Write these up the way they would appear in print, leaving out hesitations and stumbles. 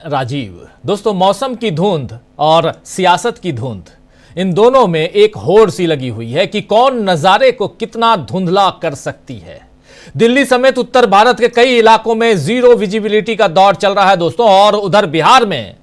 राजीव, दोस्तों मौसम की धुंध और सियासत की धुंध, इन दोनों में एक होड़ सी लगी हुई है कि कौन नजारे को कितना धुंधला कर सकती है। दिल्ली समेत उत्तर भारत के कई इलाकों में जीरो विजिबिलिटी का दौर चल रहा है दोस्तों, और उधर बिहार में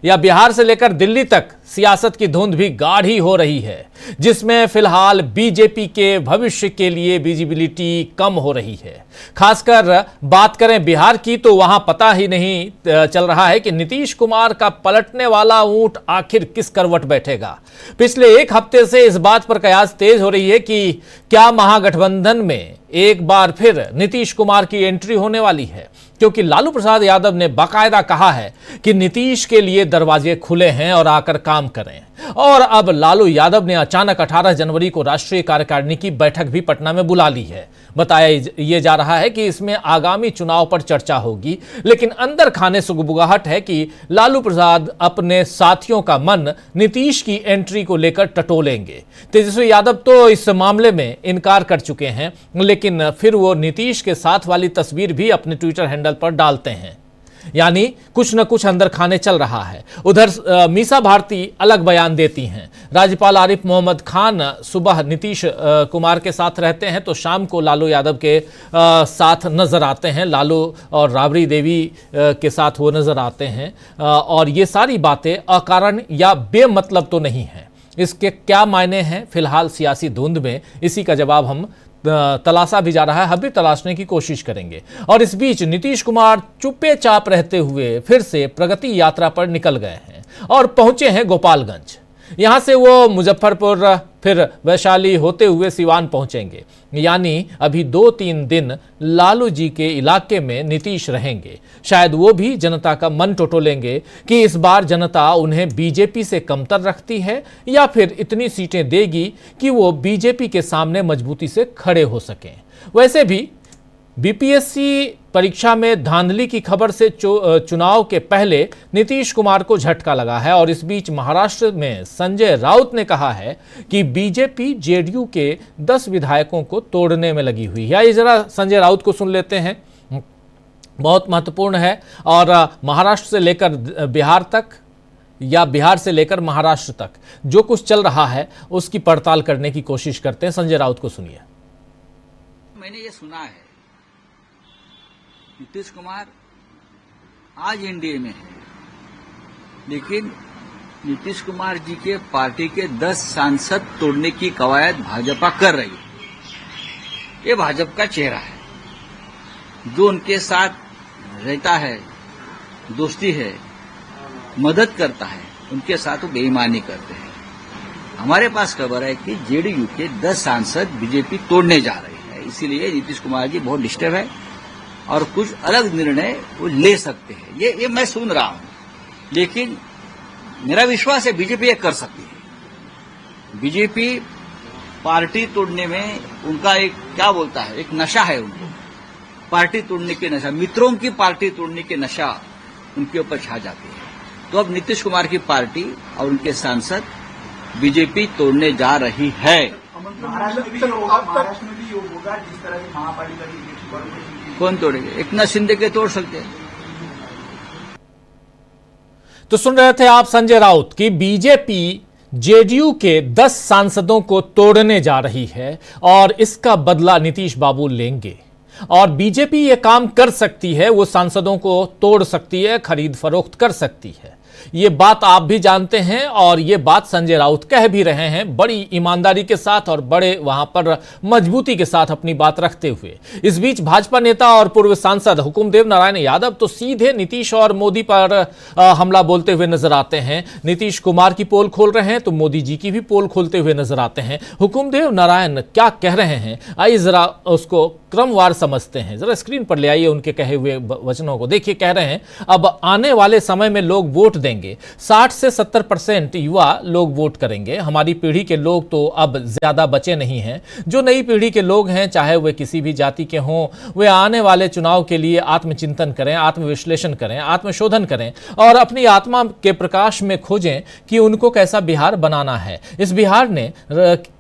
या बिहार से लेकर दिल्ली तक सियासत की धुंध भी गाढ़ी हो रही है, जिसमें फिलहाल बीजेपी के भविष्य के लिए विजिबिलिटी कम हो रही है। खासकर बात करें बिहार की तो वहां पता ही नहीं चल रहा है कि नीतीश कुमार का पलटने वाला ऊंट आखिर किस करवट बैठेगा। पिछले एक हफ्ते से इस बात पर कयास तेज हो रही है कि क्या महागठबंधन में एक बार फिर नीतीश कुमार की एंट्री होने वाली है, क्योंकि लालू प्रसाद यादव ने बाकायदा कहा है कि नीतीश के लिए दरवाजे खुले हैं और आकर काम करें। और अब लालू यादव ने अचानक 18 जनवरी को राष्ट्रीय कार्यकारिणी की बैठक भी पटना में बुला ली है। बताया यह जा रहा है कि इसमें आगामी चुनाव पर चर्चा होगी, लेकिन अंदर खाने सुगबुगाहट है कि लालू प्रसाद अपने साथियों का मन नीतीश की एंट्री को लेकर टटोलेंगे। तेजस्वी यादव तो इस मामले में इनकार कर चुके हैं, लेकिन फिर वो नीतीश के साथ वाली तस्वीर भी अपने ट्विटर हैंडल पर डालते हैं, यानी कुछ न कुछ अंदर खाने चल रहा है। उधर मीसा भारती अलग बयान देती हैं। राज्यपाल आरिफ मोहम्मद खान सुबह नीतीश कुमार के साथ रहते हैं तो शाम को लालू यादव के साथ नजर आते हैं, लालू और राबड़ी देवी के साथ वो नजर आते हैं। और ये सारी बातें अकारण या बेमतलब तो नहीं है। इसके क्या मायने हैं फिलहाल सियासी धुंध में, इसी का जवाब हम तलाशा भी जा रहा है, हम भी तलाशने की कोशिश करेंगे। और इस बीच नीतीश कुमार चुप्पे चाप रहते हुए फिर से प्रगति यात्रा पर निकल गए हैं और पहुंचे हैं गोपालगंज। यहां से वो मुजफ्फरपुर फिर वैशाली होते हुए सिवान पहुंचेंगे, यानी अभी 2-3 दिन लालू जी के इलाके में नीतीश रहेंगे। शायद वो भी जनता का मन टटोलेंगे कि इस बार जनता उन्हें बीजेपी से कमतर रखती है या फिर इतनी सीटें देगी कि वो बीजेपी के सामने मजबूती से खड़े हो सकें। वैसे भी बीपीएससी परीक्षा में धांधली की खबर से चुनाव के पहले नीतीश कुमार को झटका लगा है। और इस बीच महाराष्ट्र में संजय राउत ने कहा है कि बीजेपी जेडीयू के 10 विधायकों को तोड़ने में लगी हुई है। ये जरा संजय राउत को सुन लेते हैं, बहुत महत्वपूर्ण है। और महाराष्ट्र से लेकर बिहार तक या बिहार से लेकर महाराष्ट्र तक जो कुछ चल रहा है उसकी पड़ताल करने की कोशिश करते हैं। संजय राउत को सुनिए। मैंने ये सुना है नीतीश कुमार आज एनडीए में है, लेकिन नीतीश कुमार जी के पार्टी के 10 सांसद तोड़ने की कवायद भाजपा कर रही है। ये भाजपा का चेहरा है, जो उनके साथ रहता है, दोस्ती है, मदद करता है, उनके साथ वो बेईमानी करते हैं। हमारे पास खबर है कि जेडीयू के 10 सांसद बीजेपी तोड़ने जा रही है, इसीलिए नीतीश कुमार जी बहुत डिस्टर्ब है और कुछ अलग निर्णय वो ले सकते हैं। ये मैं सुन रहा हूं, लेकिन मेरा विश्वास है बीजेपी ये कर सकती है। बीजेपी पार्टी तोड़ने में उनका एक क्या बोलता है, एक नशा है उनको, पार्टी तोड़ने के नशा, मित्रों की पार्टी तोड़ने के नशा उनके ऊपर छा जाती है। तो अब नीतीश कुमार की पार्टी और उनके सांसद बीजेपी तोड़ने जा रही है। महाराष्ट्र में भी होगा जिस तरह की महापालिका की कौन तोड़ेगा? एकनाथ शिंदे के तोड़ सकते हैं। तो सुन रहे थे आप संजय राउत की बीजेपी जेडीयू के 10 सांसदों को तोड़ने जा रही है और इसका बदला नीतीश बाबू लेंगे। और बीजेपी ये काम कर सकती है, वो सांसदों को तोड़ सकती है, खरीद फरोख्त कर सकती है। ये बात आप भी जानते हैं और ये बात संजय राउत कह भी रहे हैं, बड़ी ईमानदारी के साथ और बड़े वहां पर मजबूती के साथ अपनी बात रखते हुए। इस बीच भाजपा नेता और पूर्व सांसद हुकुमदेव नारायण यादव तो सीधे नीतीश और मोदी पर हमला बोलते हुए नजर आते हैं। नीतीश कुमार की पोल खोल रहे हैं तो मोदी जी की भी पोल खोलते हुए नजर आते हैं। हुकुमदेव नारायण क्या कह रहे हैं, आइए जरा उसको क्रमवार समझते हैं। जरा स्क्रीन पर ले आइए उनके कहे हुए वचनों को। देखिए, कह रहे हैं अब आने वाले समय में लोग वोट देंगे, 60 से 70% युवा लोग वोट करेंगे। हमारी पीढ़ी के लोग तो अब ज्यादा बचे नहीं हैं। जो नई पीढ़ी के लोग हैं, चाहे वे किसी भी जाति के हों, वे आने वाले चुनाव के लिए आत्मचिंतन करें, आत्मविश्लेषण करें, आत्मशोधन करें और अपनी आत्मा के प्रकाश में खोजें कि उनको कैसा बिहार बनाना है। इस बिहार ने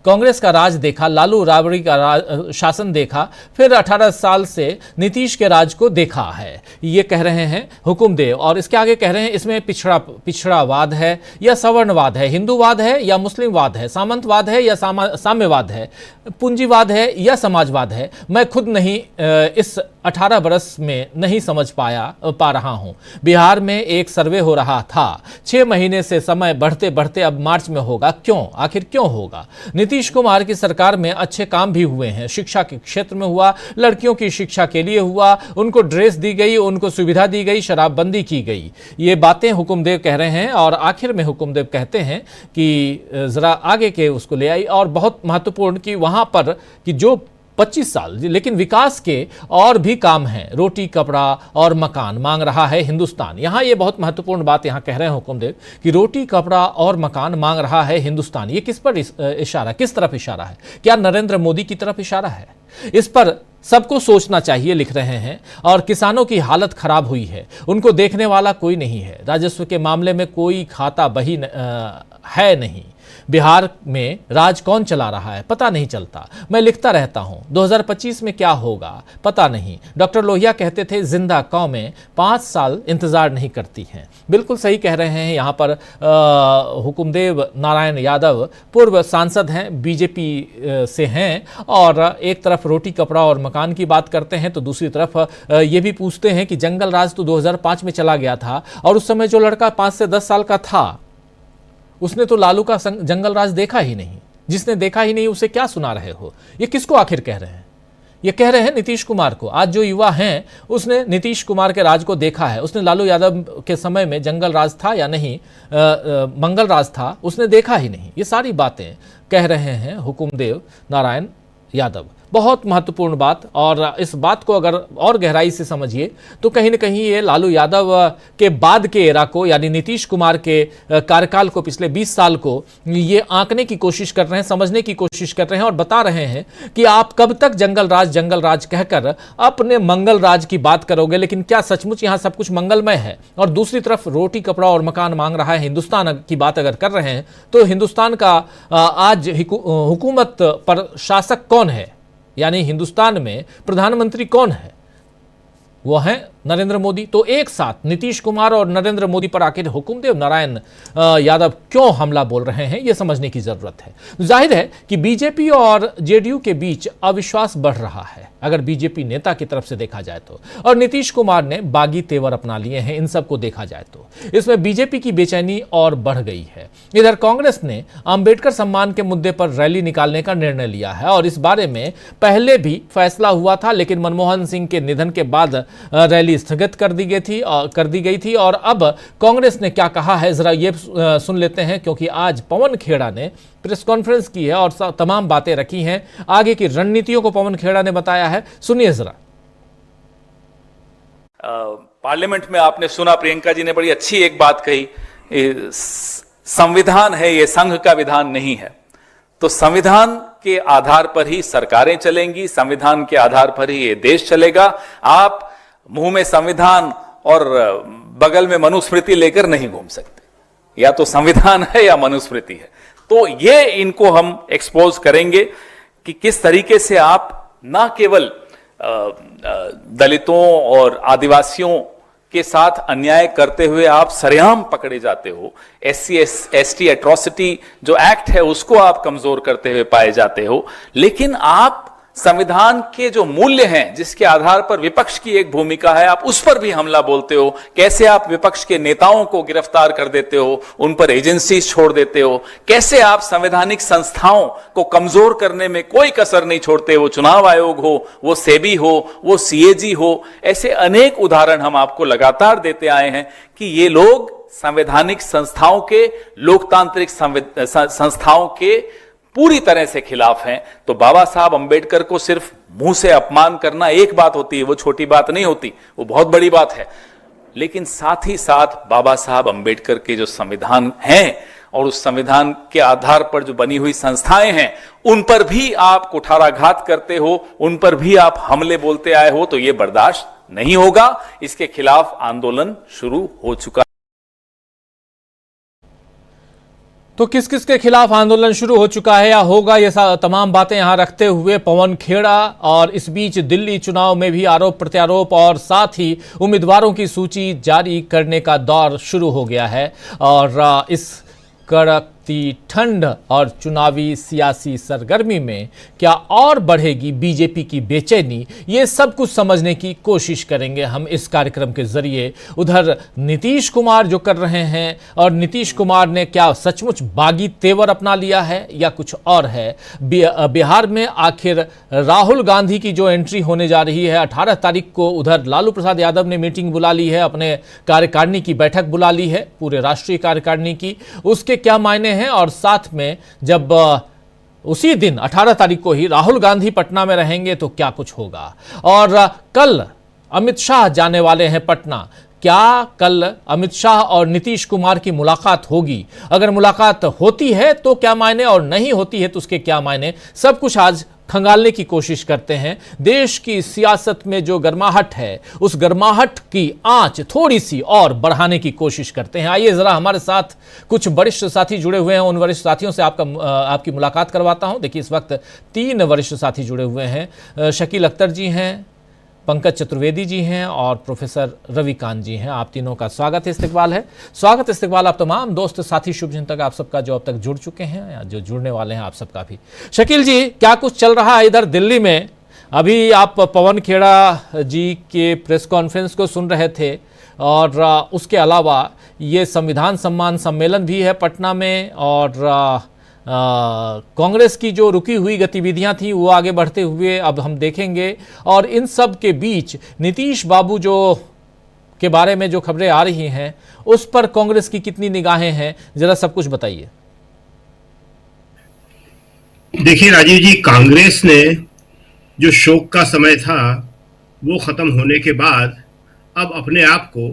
कांग्रेस का राज देखा, लालू राबड़ी का शासन देखा, फिर 18 साल से नीतीश के राज को देखा है, ये कह रहे हैं हुकुमदेव। और इसके आगे कह रहे हैं इसमें पिछड़ावाद है या सवर्णवाद है, हिंदूवाद है या मुस्लिमवाद है, सामंतवाद है या साम्यवाद है, पूंजीवाद है या समाजवाद है, मैं खुद नहीं इस 18 बरस में नहीं समझ पा रहा हूं। बिहार में एक सर्वे हो रहा था, 6 महीने से समय बढ़ते बढ़ते अब मार्च में होगा, क्यों? आखिर क्यों होगा? नीतीश कुमार की सरकार में अच्छे काम भी हुए हैं, शिक्षा के क्षेत्र में हुआ, लड़कियों की शिक्षा के लिए हुआ, उनको ड्रेस दी गई, उनको सुविधा दी गई, शराबबंदी की गई। ये बातें हुकुमदेव कह रहे हैं और आखिर में हुकुमदेव कहते हैं कि जरा आगे के उसको ले आई, और बहुत महत्वपूर्ण कि वहां पर कि जो 25 साल लेकिन विकास के और भी काम हैं, रोटी कपड़ा और मकान मांग रहा है हिंदुस्तान। यहां ये बहुत महत्वपूर्ण बात यहां कह रहे हैं हुकुमदेव कि रोटी कपड़ा और मकान मांग रहा है हिंदुस्तान। ये किस पर इशारा, किस तरफ इशारा है? क्या नरेंद्र मोदी की तरफ इशारा है? इस पर सबको सोचना चाहिए, लिख रहे हैं। और किसानों की हालत खराब हुई है, उनको देखने वाला कोई नहीं है, राजस्व के मामले में कोई खाता बही है नहीं, बिहार में राज कौन चला रहा है पता नहीं चलता, मैं लिखता रहता हूं 2025 में क्या होगा पता नहीं। डॉक्टर लोहिया कहते थे जिंदा कौमें 5 साल इंतजार नहीं करती हैं। बिल्कुल सही कह रहे हैं यहाँ पर हुकुमदेव नारायण यादव, पूर्व सांसद हैं, बीजेपी से हैं, और एक तरफ रोटी कपड़ा और मकान की बात करते हैं तो दूसरी तरफ ये भी पूछते हैं कि जंगल राज तो 2005 में चला गया था, और उस समय जो लड़का 5 से 10 साल का था उसने तो लालू का जंगल राज देखा ही नहीं। जिसने देखा ही नहीं उसे क्या सुना रहे हो? ये किसको आखिर कह रहे हैं? ये कह रहे हैं नीतीश कुमार को। आज जो युवा हैं उसने नीतीश कुमार के राज को देखा है, उसने लालू यादव के समय में जंगल राज था या नहीं, मंगल राज था, उसने देखा ही नहीं। ये सारी बातें कह रहे हैं हुकुमदेव नारायण यादव। बहुत महत्वपूर्ण बात, और इस बात को अगर और गहराई से समझिए तो कहीं ना कहीं ये लालू यादव के बाद के एरा को, यानी नीतीश कुमार के कार्यकाल को, पिछले 20 साल को ये आंकने की कोशिश कर रहे हैं, समझने की कोशिश कर रहे हैं, और बता रहे हैं कि आप कब तक जंगल राज कहकर अपने मंगल राज की बात करोगे, लेकिन क्या सचमुच यहाँ सब कुछ मंगलमय है? और दूसरी तरफ रोटी कपड़ा और मकान मांग रहा है हिंदुस्तान की बात अगर कर रहे हैं तो हिंदुस्तान का आज हुकूमत पर शासक कौन है, यानी हिंदुस्तान में प्रधानमंत्री कौन है? वो है नरेंद्र मोदी। तो एक साथ नीतीश कुमार और नरेंद्र मोदी पर आखिर हुकुमदेव नारायण यादव क्यों हमला बोल रहे हैं, यह समझने की जरूरत है। जाहिर है कि बीजेपी और जेडीयू के बीच अविश्वास बढ़ रहा है, अगर बीजेपी नेता की तरफ से देखा जाए तो, और नीतीश कुमार ने बागी तेवर अपना लिए हैं, इन सबको देखा जाए तो इसमें बीजेपी की बेचैनी और बढ़ गई है। इधर कांग्रेस ने अंबेडकर सम्मान के मुद्दे पर रैली निकालने का निर्णय लिया है, और इस बारे में पहले भी फैसला हुआ था, लेकिन मनमोहन सिंह के निधन के बाद रैली स्थगित कर दी गई थी। और अब कांग्रेस ने क्या कहा है जरा ये सुन लेते हैं, क्योंकि आज पवन खेड़ा ने प्रेस कॉन्फ्रेंस की है और तमाम बातें रखी हैं, आगे की रणनीतियों को पवन खेड़ा ने बताया है, सुनिए जरा। पार्लियामेंट में आपने सुना, प्रियंका जी ने बड़ी अच्छी एक बात कही, संविधान है ये, संघ का विधान नहीं है। तो संविधान के आधार पर ही सरकारें चलेंगी, संविधान के आधार पर ही ये देश चलेगा। आप मुंह में संविधान और बगल में मनुस्मृति लेकर नहीं घूम सकते, या तो संविधान है या मनुस्मृति है। तो ये इनको हम एक्सपोज करेंगे कि किस तरीके से आप ना केवल दलितों और आदिवासियों के साथ अन्याय करते हुए आप सरेआम पकड़े जाते हो, SC/ST एट्रोसिटी जो एक्ट है उसको आप कमजोर करते हुए पाए जाते हो, लेकिन आप संविधान के जो मूल्य हैं जिसके आधार पर विपक्ष की एक भूमिका है, आप उस पर भी हमला बोलते हो। कैसे आप विपक्ष के नेताओं को गिरफ्तार कर देते हो, उन पर एजेंसीज छोड़ देते हो, कैसे आप संवैधानिक संस्थाओं को कमजोर करने में कोई कसर नहीं छोड़ते। वो चुनाव आयोग हो, वो सेबी हो, वो CAG हो, ऐसे अनेक उदाहरण हम आपको लगातार देते आए हैं कि ये लोग संवैधानिक संस्थाओं के, लोकतांत्रिक संस्थाओं के पूरी तरह से खिलाफ हैं। तो बाबा साहब अंबेडकर को सिर्फ मुंह से अपमान करना एक बात होती है, वो छोटी बात नहीं होती, वो बहुत बड़ी बात है। लेकिन साथ ही साथ बाबा साहब अंबेडकर के जो संविधान हैं और उस संविधान के आधार पर जो बनी हुई संस्थाएं हैं, उन पर भी आप कुठाराघात करते हो, उन पर भी आप हमले बोलते आए हो, तो ये बर्दाश्त नहीं होगा। इसके खिलाफ आंदोलन शुरू हो चुका। तो किस किस के खिलाफ आंदोलन शुरू हो चुका है या होगा, ये तमाम बातें यहां रखते हुए पवन खेड़ा और इस बीच दिल्ली चुनाव में भी आरोप प्रत्यारोप और साथ ही उम्मीदवारों की सूची जारी करने का दौर शुरू हो गया है। और इस कड़कती ठंड और चुनावी सियासी सरगर्मी में क्या और बढ़ेगी बीजेपी की बेचैनी, ये सब कुछ समझने की कोशिश करेंगे हम इस कार्यक्रम के जरिए। उधर नीतीश कुमार जो कर रहे हैं, और नीतीश कुमार ने क्या सचमुच बागी तेवर अपना लिया है या कुछ और है। बिहार में आखिर राहुल गांधी की जो एंट्री होने जा रही है 18 तारीख को, उधर लालू प्रसाद यादव ने मीटिंग बुला ली है, अपने कार्यकारिणी की बैठक बुला ली है, पूरे राष्ट्रीय कार्यकारिणी की, उसके क्या मायने हैं। और साथ में जब उसी दिन 18 तारीख को ही राहुल गांधी पटना में रहेंगे तो क्या कुछ होगा। और कल अमित शाह जाने वाले हैं पटना, क्या कल अमित शाह और नीतीश कुमार की मुलाकात होगी? अगर मुलाकात होती है तो क्या मायने, और नहीं होती है तो उसके क्या मायने, सब कुछ आज खंगालने की कोशिश करते हैं। देश की सियासत में जो गर्माहट है, उस गर्माहट की आंच थोड़ी सी और बढ़ाने की कोशिश करते हैं। आइए जरा हमारे साथ कुछ वरिष्ठ साथी जुड़े हुए हैं, उन वरिष्ठ साथियों से आपकी मुलाकात करवाता हूं। देखिए, इस वक्त 3 वरिष्ठ साथी जुड़े हुए हैं। शकील अख्तर जी हैं, पंकज चतुर्वेदी जी हैं और प्रोफेसर रविकांत जी हैं। आप तीनों का स्वागत है, इस्तकबाल है। स्वागत इस्तकबाल आप तमाम दोस्त साथी शुभचिंतक आप सबका जो अब तक जुड़ चुके हैं या जो जुड़ने वाले हैं आप सबका भी। शकील जी, क्या कुछ चल रहा है इधर दिल्ली में? अभी आप पवन खेड़ा जी के प्रेस कॉन्फ्रेंस को सुन रहे थे और उसके अलावा ये संविधान सम्मान सम्मेलन भी है पटना में, और कांग्रेस की जो रुकी हुई गतिविधियां थी वो आगे बढ़ते हुए अब हम देखेंगे। और इन सब के बीच नीतीश बाबू जो के बारे में जो खबरें आ रही हैं, उस पर कांग्रेस की कितनी निगाहें हैं, जरा सब कुछ बताइए। देखिए राजीव जी, कांग्रेस ने जो शोक का समय था वो खत्म होने के बाद अब अपने आप को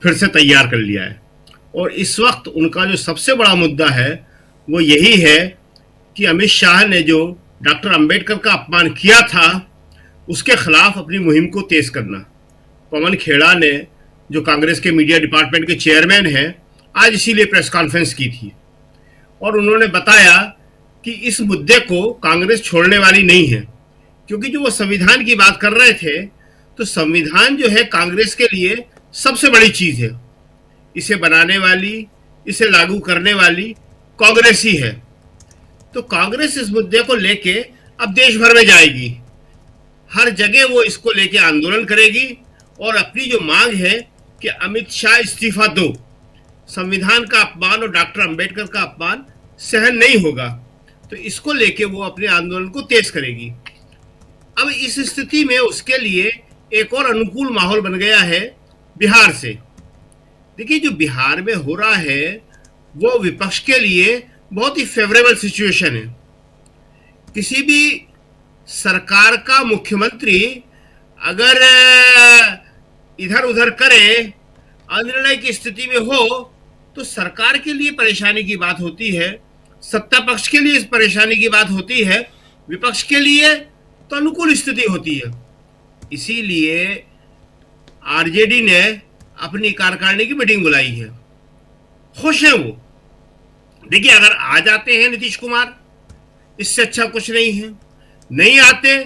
फिर से तैयार कर लिया है। और इस वक्त उनका जो सबसे बड़ा मुद्दा है वो यही है कि अमित शाह ने जो डॉक्टर अंबेडकर का अपमान किया था उसके खिलाफ अपनी मुहिम को तेज करना। पवन खेड़ा ने, जो कांग्रेस के मीडिया डिपार्टमेंट के चेयरमैन हैं, आज इसीलिए प्रेस कॉन्फ्रेंस की थी और उन्होंने बताया कि इस मुद्दे को कांग्रेस छोड़ने वाली नहीं है, क्योंकि जो वो संविधान की बात कर रहे थे, तो संविधान जो है कांग्रेस के लिए सबसे बड़ी चीज है। इसे बनाने वाली, इसे लागू करने वाली कांग्रेस ही है। तो कांग्रेस इस मुद्दे को लेके अब देश भर में जाएगी, हर जगह वो इसको लेके आंदोलन करेगी और अपनी जो मांग है कि अमित शाह इस्तीफा दो, संविधान का अपमान और डॉक्टर अंबेडकर का अपमान सहन नहीं होगा, तो इसको लेके वो अपने आंदोलन को तेज करेगी। अब इस स्थिति में उसके लिए एक और अनुकूल माहौल बन गया है बिहार से। देखिए, जो बिहार में हो रहा है वो विपक्ष के लिए बहुत ही फेवरेबल सिचुएशन है। किसी भी सरकार का मुख्यमंत्री अगर इधर उधर करे, अनिर्णय की स्थिति में हो, तो सरकार के लिए परेशानी की बात होती है, सत्ता पक्ष के लिए इस परेशानी की बात होती है, विपक्ष के लिए तो अनुकूल स्थिति होती है। इसीलिए आरजेडी ने अपनी कार्यकारिणी की मीटिंग बुलाई है, खुश हैं वो। देखिए, अगर आ जाते हैं नीतीश कुमार, इससे अच्छा कुछ नहीं है, नहीं आते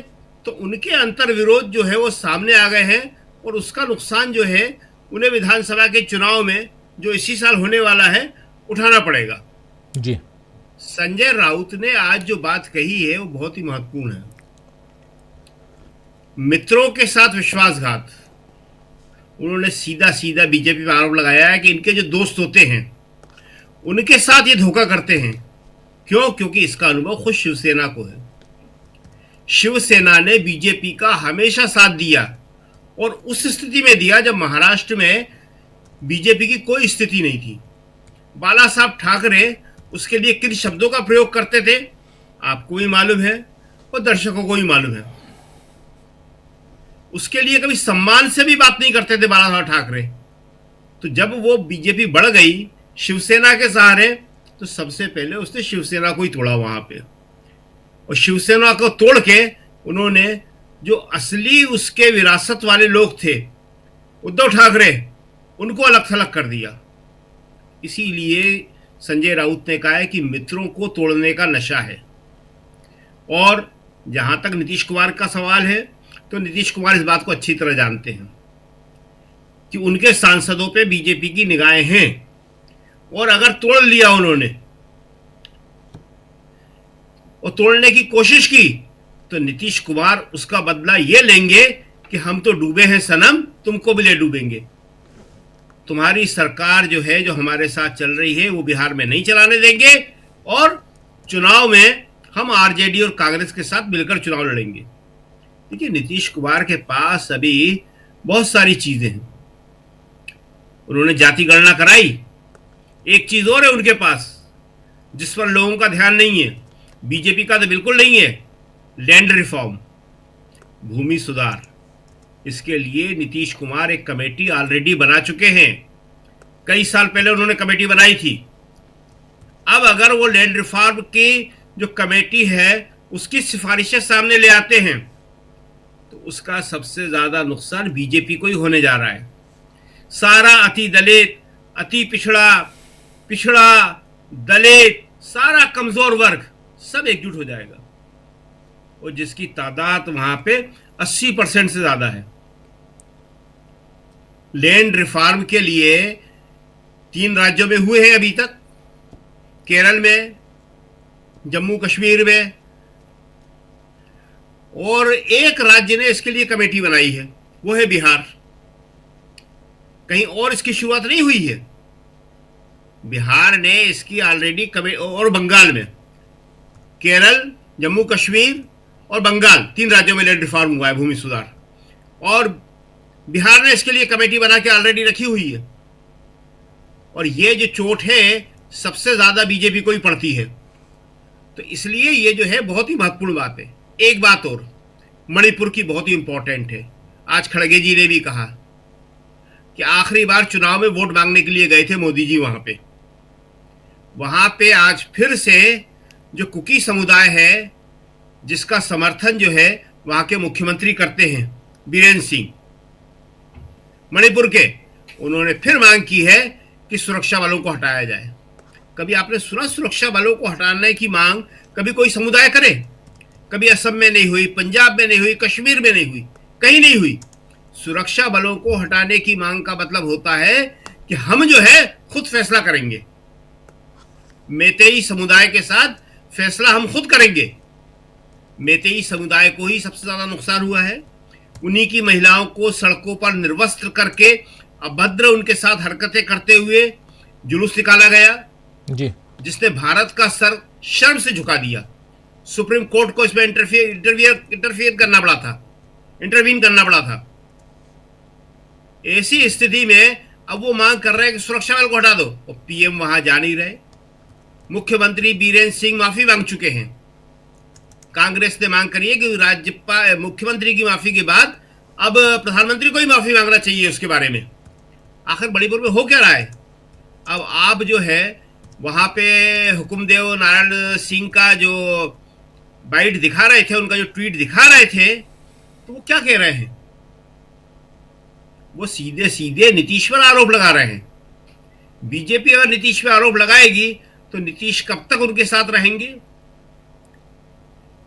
तो उनके अंतर विरोध जो है वो सामने आ गए हैं और उसका नुकसान जो है उन्हें विधानसभा के चुनाव में जो इसी साल होने वाला है उठाना पड़ेगा जी। संजय राउत ने आज जो बात कही है वो बहुत ही महत्वपूर्ण है। मित्रों के साथ विश्वासघात, उन्होंने सीधा सीधा बीजेपी पर आरोप लगाया है कि इनके जो दोस्त होते हैं उनके साथ ये धोखा करते हैं। क्यों? क्योंकि इसका अनुभव खुद शिवसेना को है। शिवसेना ने बीजेपी का हमेशा साथ दिया और उस स्थिति में दिया जब महाराष्ट्र में बीजेपी की कोई स्थिति नहीं थी। बाला साहब ठाकरे उसके लिए किन शब्दों का प्रयोग करते थे आपको भी मालूम है और दर्शकों को भी मालूम है। उसके लिए कभी सम्मान से भी बात नहीं करते थे बाला साहब ठाकरे। तो जब वो बीजेपी बढ़ गई शिवसेना के सहारे, तो सबसे पहले उसने शिवसेना को ही तोड़ा वहां पे, और शिवसेना को तोड़ के उन्होंने जो असली उसके विरासत वाले लोग थे उद्धव ठाकरे, उनको अलग थलग कर दिया। इसीलिए संजय राउत ने कहा है कि मित्रों को तोड़ने का नशा है। और जहां तक नीतीश कुमार का सवाल है, तो नीतीश कुमार इस बात को अच्छी तरह जानते हैं कि उनके सांसदों पे बीजेपी की निगाहें हैं, और अगर तोड़ लिया उन्होंने और तोड़ने की कोशिश की तो नीतीश कुमार उसका बदला ये लेंगे कि हम तो डूबे हैं सनम, तुमको भी ले डूबेंगे। तुम्हारी सरकार जो है, जो हमारे साथ चल रही है, वो बिहार में नहीं चलाने देंगे, और चुनाव में हम आरजेडी और कांग्रेस के साथ मिलकर चुनाव लड़ेंगे। देखिए, नीतीश कुमार के पास अभी बहुत सारी चीजें हैं। उन्होंने जाति गणना कराई। एक चीज और है उनके पास जिस पर लोगों का ध्यान नहीं है, बीजेपी का तो बिल्कुल नहीं है, लैंड रिफॉर्म, भूमि सुधार। इसके लिए नीतीश कुमार एक कमेटी ऑलरेडी बना चुके हैं। कई साल पहले उन्होंने कमेटी बनाई थी। अब अगर वो लैंड रिफॉर्म की जो कमेटी है उसकी सिफारिशें सामने ले आते हैं तो उसका सबसे ज्यादा नुकसान बीजेपी को ही होने जा रहा है। सारा अति दलित, अति पिछड़ा दलित, सारा कमजोर वर्ग सब एकजुट हो जाएगा, और जिसकी तादाद वहां पे 80% से ज्यादा है। लैंड रिफॉर्म के लिए 3 राज्यों में हुए हैं अभी तक, केरल में, जम्मू कश्मीर में, और एक राज्य ने इसके लिए कमेटी बनाई है, वो है बिहार। कहीं और इसकी शुरुआत नहीं हुई है। बिहार ने इसकी ऑलरेडी और बंगाल में, केरल, जम्मू कश्मीर और बंगाल, 3 राज्यों में लैंड रिफॉर्म हुआ है, भूमि सुधार, और बिहार ने इसके लिए कमेटी बना के ऑलरेडी रखी हुई है। और ये जो चोट है सबसे ज्यादा बीजेपी को ही पड़ती है। तो इसलिए ये जो है बहुत ही महत्वपूर्ण बात है। एक बात और, मणिपुर की बहुत ही इंपॉर्टेंट है। आज खड़गे जी ने भी कहा कि आखिरी बार चुनाव में वोट मांगने के लिए गए थे मोदी जी वहां पे आज फिर से जो कुकी समुदाय है, जिसका समर्थन जो है वहां के मुख्यमंत्री करते हैं, बीरेन सिंह मणिपुर के, उन्होंने फिर मांग की है कि सुरक्षा बलों को हटाया जाए। कभी आपने सुना सुरक्षा बलों को हटाने की मांग कभी कोई समुदाय करे? कभी असम में नहीं हुई, पंजाब में नहीं हुई, कश्मीर में नहीं हुई, कहीं नहीं हुई। सुरक्षा बलों को हटाने की मांग का मतलब होता है कि हम जो है खुद फैसला करेंगे, मेतेई समुदाय के साथ फैसला हम खुद करेंगे। मेतेई समुदाय को ही सबसे ज्यादा नुकसान हुआ है। उन्हीं की महिलाओं को सड़कों पर निर्वस्त्र करके अभद्र उनके साथ हरकतें करते हुए जुलूस निकाला गया जी, जिसने भारत का सर शर्म से झुका दिया। सुप्रीम कोर्ट को इसमें इंटरफियर करना पड़ा था, इंटरवीन करना पड़ा था। ऐसी स्थिति में अब वो मांग कर रहे हैं कि सुरक्षा बल को हटा दो, और पीएम वहां जा नहीं रहे। मुख्यमंत्री बीरेन सिंह माफी मांग चुके हैं। कांग्रेस ने मांग करी है कि मुख्यमंत्री की माफी के बाद अब प्रधानमंत्री को ही माफी मांगना चाहिए उसके बारे में। आखिर मणिपुर में हो क्या रहा है? अब आप जो है वहां पे हुकुमदेव नारायण सिंह का जो बाइट दिखा रहे थे, उनका जो ट्वीट दिखा रहे थे, तो वो क्या कह रहे हैं? वो सीधे सीधे नीतीश पर आरोप लगा रहे हैं। बीजेपी अगर नीतीश पे आरोप लगाएगी तो नीतीश कब तक उनके साथ रहेंगे?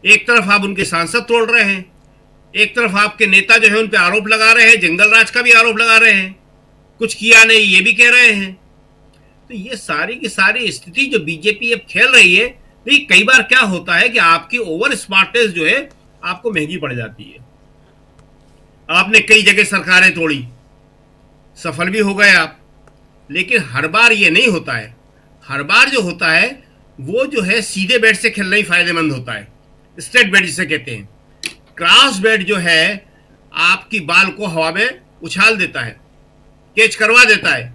एक तरफ आप उनके सांसद तोड़ रहे हैं, एक तरफ आपके नेता जो है उन पे आरोप लगा रहे हैं, जंगल राज का भी आरोप लगा रहे हैं, कुछ किया नहीं ये भी कह रहे हैं। तो ये सारी की सारी स्थिति जो बीजेपी अब खेल रही है, तो कई बार क्या होता है कि आपकी ओवर स्मार्टनेस जो है आपको महंगी पड़ जाती है। आपने कई जगह सरकारें तोड़ी, सफल भी हो गए आप, लेकिन हर बार ये नहीं होता है। हर बार जो होता है वो जो है सीधे बैट से खेलना ही फायदेमंद होता है, स्ट्रेट बैट जिसे कहते हैं। क्रॉस बैट जो है आपकी बाल को हवा में उछाल देता है, कैच करवा देता है।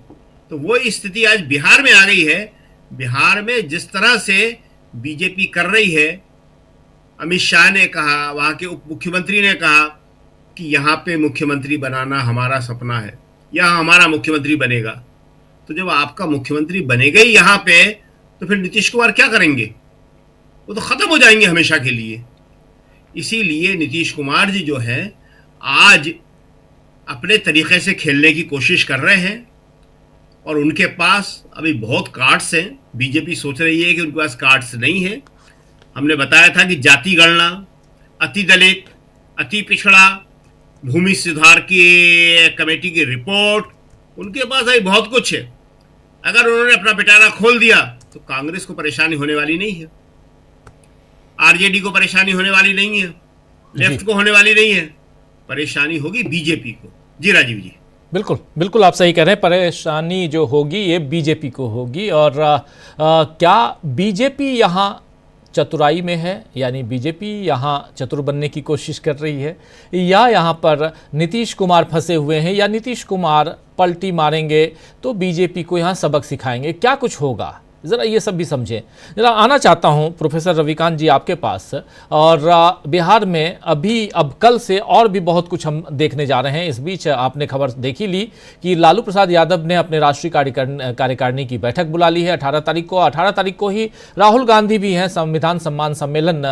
तो वो स्थिति आज बिहार में आ गई है। बिहार में जिस तरह से बीजेपी कर रही है, अमित शाह ने कहा, वहां के उप मुख्यमंत्री ने कहा कि यहाँ पे मुख्यमंत्री बनाना हमारा सपना है, यहाँ हमारा मुख्यमंत्री बनेगा। तो जब आपका मुख्यमंत्री बनेगा ही यहाँ पे, तो फिर नीतीश कुमार क्या करेंगे? वो तो खत्म हो जाएंगे हमेशा के लिए। इसीलिए नीतीश कुमार जी जो है आज अपने तरीके से खेलने की कोशिश कर रहे हैं। और उनके पास अभी बहुत कार्ड्स हैं। बीजेपी सोच रही है कि उनके पास कार्ड्स नहीं है। हमने बताया था कि जाति गणना, अति दलित, अति पिछड़ा, भूमि सुधार की कमेटी की रिपोर्ट, उनके पास अभी बहुत कुछ है। अगर उन्होंने अपना पिटारा खोल दिया तो कांग्रेस को परेशानी होने वाली नहीं है, आरजेडी को परेशानी होने वाली नहीं है, लेफ्ट को होने वाली नहीं है, परेशानी होगी बीजेपी को। जी राजीव जी। बिल्कुल बिल्कुल, आप सही कह रहे हैं। परेशानी जो होगी ये बीजेपी को होगी। और क्या बीजेपी यहाँ चतुराई में है, यानी बीजेपी यहाँ चतुर बनने की कोशिश कर रही है, या यहाँ पर नीतीश कुमार फंसे हुए हैं, या नीतीश कुमार पलटी मारेंगे तो बीजेपी को यहाँ सबक सिखाएंगे? क्या कुछ होगा, ज़रा ये सब भी समझें। ज़रा आना चाहता हूँ प्रोफेसर रविकांत जी आपके पास। और बिहार में अब कल से और भी बहुत कुछ हम देखने जा रहे हैं। इस बीच आपने खबर देखी ली कि लालू प्रसाद यादव ने अपने राष्ट्रीय कार्यकारिणी की बैठक बुला ली है 18 तारीख को। 18 तारीख को ही राहुल गांधी भी हैं। संविधान सम्मान सम्मेलन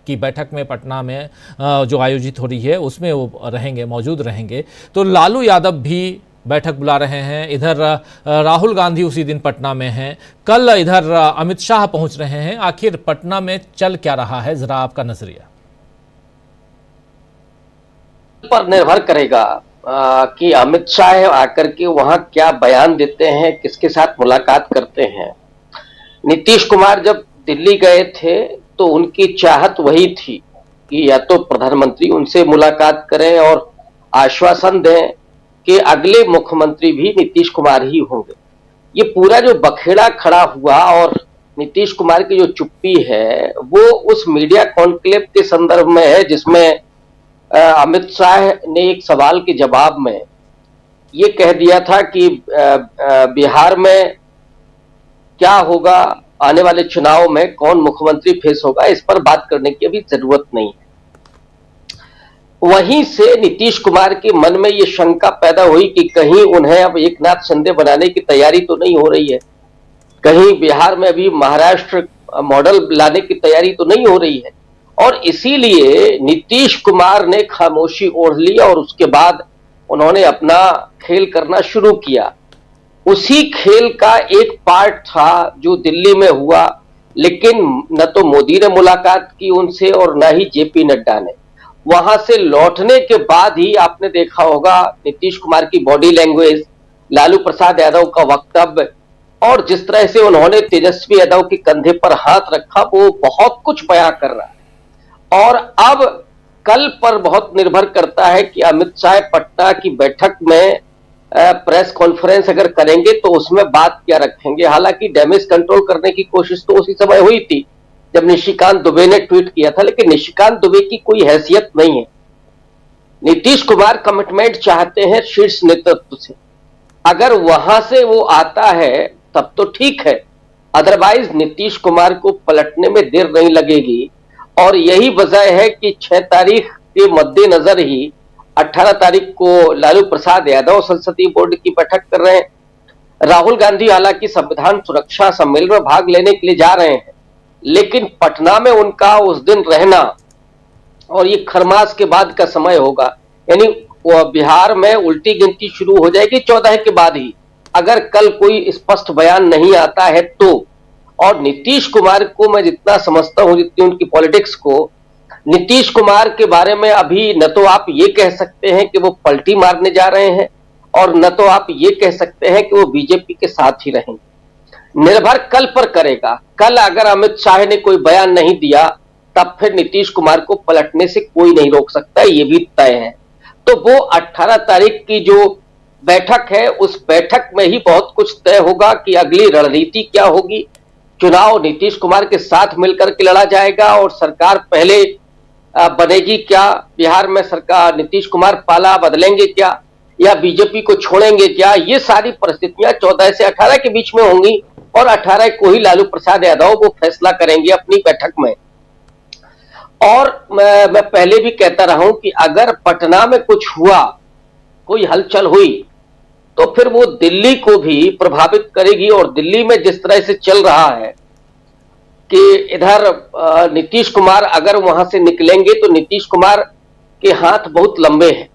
की बैठक में पटना में जो आयोजित हो रही है उसमें वो रहेंगे, मौजूद रहेंगे। तो लालू यादव भी बैठक बुला रहे हैं। इधर राहुल गांधी उसी दिन पटना में हैं। कल इधर अमित शाह पहुंच रहे हैं। आखिर पटना में चल क्या रहा है, जरा आपका नजरिया। पर निर्भर करेगा कि अमित शाह आकर के वहां क्या बयान देते हैं, किसके साथ मुलाकात करते हैं। नीतीश कुमार जब दिल्ली गए थे तो उनकी चाहत वही थी कि या तो प्रधानमंत्री उनसे मुलाकात करें और आश्वासन दें कि अगले मुख्यमंत्री भी नीतीश कुमार ही होंगे। ये पूरा जो बखेड़ा खड़ा हुआ और नीतीश कुमार की जो चुप्पी है वो उस मीडिया कॉन्क्लेव के संदर्भ में है जिसमें अमित शाह ने एक सवाल के जवाब में ये कह दिया था कि बिहार में क्या होगा, आने वाले चुनाव में कौन मुख्यमंत्री फेस होगा, इस पर बात करने की अभी जरूरत नहीं है। वहीं से नीतीश कुमार के मन में ये शंका पैदा हुई कि कहीं उन्हें अब एक नाथ शिंदे बनाने की तैयारी तो नहीं हो रही है, कहीं बिहार में अभी महाराष्ट्र मॉडल लाने की तैयारी तो नहीं हो रही है। और इसीलिए नीतीश कुमार ने खामोशी ओढ़ ली और उसके बाद उन्होंने अपना खेल करना शुरू किया। उसी खेल का एक पार्ट था जो दिल्ली में हुआ, लेकिन न तो मोदी ने मुलाकात की उनसे और न ही जेपी नड्डा ने। वहां से लौटने के बाद ही आपने देखा होगा नीतीश कुमार की बॉडी लैंग्वेज, लालू प्रसाद यादव का वक्तव्य और जिस तरह से उन्होंने तेजस्वी यादव के कंधे पर हाथ रखा, वो बहुत कुछ बयां कर रहा है। और अब कल पर बहुत निर्भर करता है कि अमित शाह पटना की बैठक में प्रेस कॉन्फ्रेंस अगर करेंगे तो उसमें बात क्या रखेंगे। हालांकि डैमेज कंट्रोल करने की कोशिश तो उसी समय हुई थी जब निशिकांत दुबे ने ट्वीट किया था, लेकिन निशिकांत दुबे की कोई हैसियत नहीं है। नीतीश कुमार कमिटमेंट चाहते हैं शीर्ष नेतृत्व से, अगर वहां से वो आता है तब तो ठीक है, अदरवाइज नीतीश कुमार को पलटने में देर नहीं लगेगी। और यही वजह है कि 6 तारीख के मद्देनजर ही 18 तारीख को लालू प्रसाद यादव संसदीय बोर्ड की बैठक कर रहे हैं। राहुल गांधी हालांकि संविधान सुरक्षा सम्मेलन में भाग लेने के लिए जा रहे हैं, लेकिन पटना में उनका उस दिन रहना और ये खरमास के बाद का समय होगा, यानी बिहार में उल्टी गिनती शुरू हो जाएगी 14 के बाद ही, अगर कल कोई स्पष्ट बयान नहीं आता है तो। और नीतीश कुमार को मैं जितना समझता हूं, जितनी उनकी पॉलिटिक्स को, नीतीश कुमार के बारे में अभी न तो आप ये कह सकते हैं कि वो पलटी मारने जा रहे हैं और न तो आप ये कह सकते हैं कि वो बीजेपी के साथ ही रहेंगे। निर्भर कल पर करेगा। कल अगर अमित शाह ने कोई बयान नहीं दिया तब फिर नीतीश कुमार को पलटने से कोई नहीं रोक सकता, ये भी तय है। तो वो 18 तारीख की जो बैठक है उस बैठक में ही बहुत कुछ तय होगा कि अगली रणनीति क्या होगी। चुनाव नीतीश कुमार के साथ मिलकर के लड़ा जाएगा और सरकार पहले बनेगी क्या, बिहार में सरकार नीतीश कुमार पाला बदलेंगे क्या या बीजेपी को छोड़ेंगे क्या, ये सारी परिस्थितियां 14 से 18 के बीच में होंगी और 18 को ही लालू प्रसाद यादव वो फैसला करेंगे अपनी बैठक में। और मैं पहले भी कहता रहा हूं कि अगर पटना में कुछ हुआ, कोई हलचल हुई, तो फिर वो दिल्ली को भी प्रभावित करेगी। और दिल्ली में जिस तरह से चल रहा है कि इधर नीतीश कुमार अगर वहां से निकलेंगे तो नीतीश कुमार के हाथ बहुत लंबे हैं।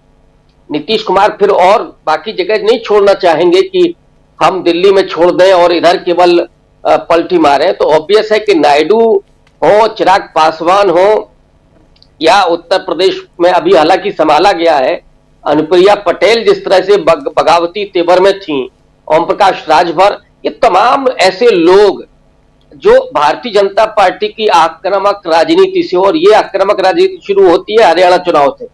नीतीश कुमार फिर और बाकी जगह नहीं छोड़ना चाहेंगे कि हम दिल्ली में छोड़ दें और इधर केवल पलटी मारें, तो ऑब्वियस है कि नायडू हो, चिराग पासवान हो, या उत्तर प्रदेश में अभी हालांकि संभाला गया है, अनुप्रिया पटेल जिस तरह से बगावती तेवर में थी, ओम प्रकाश राजभर, ये तमाम ऐसे लोग जो भारतीय जनता पार्टी की आक्रामक राजनीति से, और ये आक्रामक राजनीति शुरू होती है हरियाणा चुनाव से।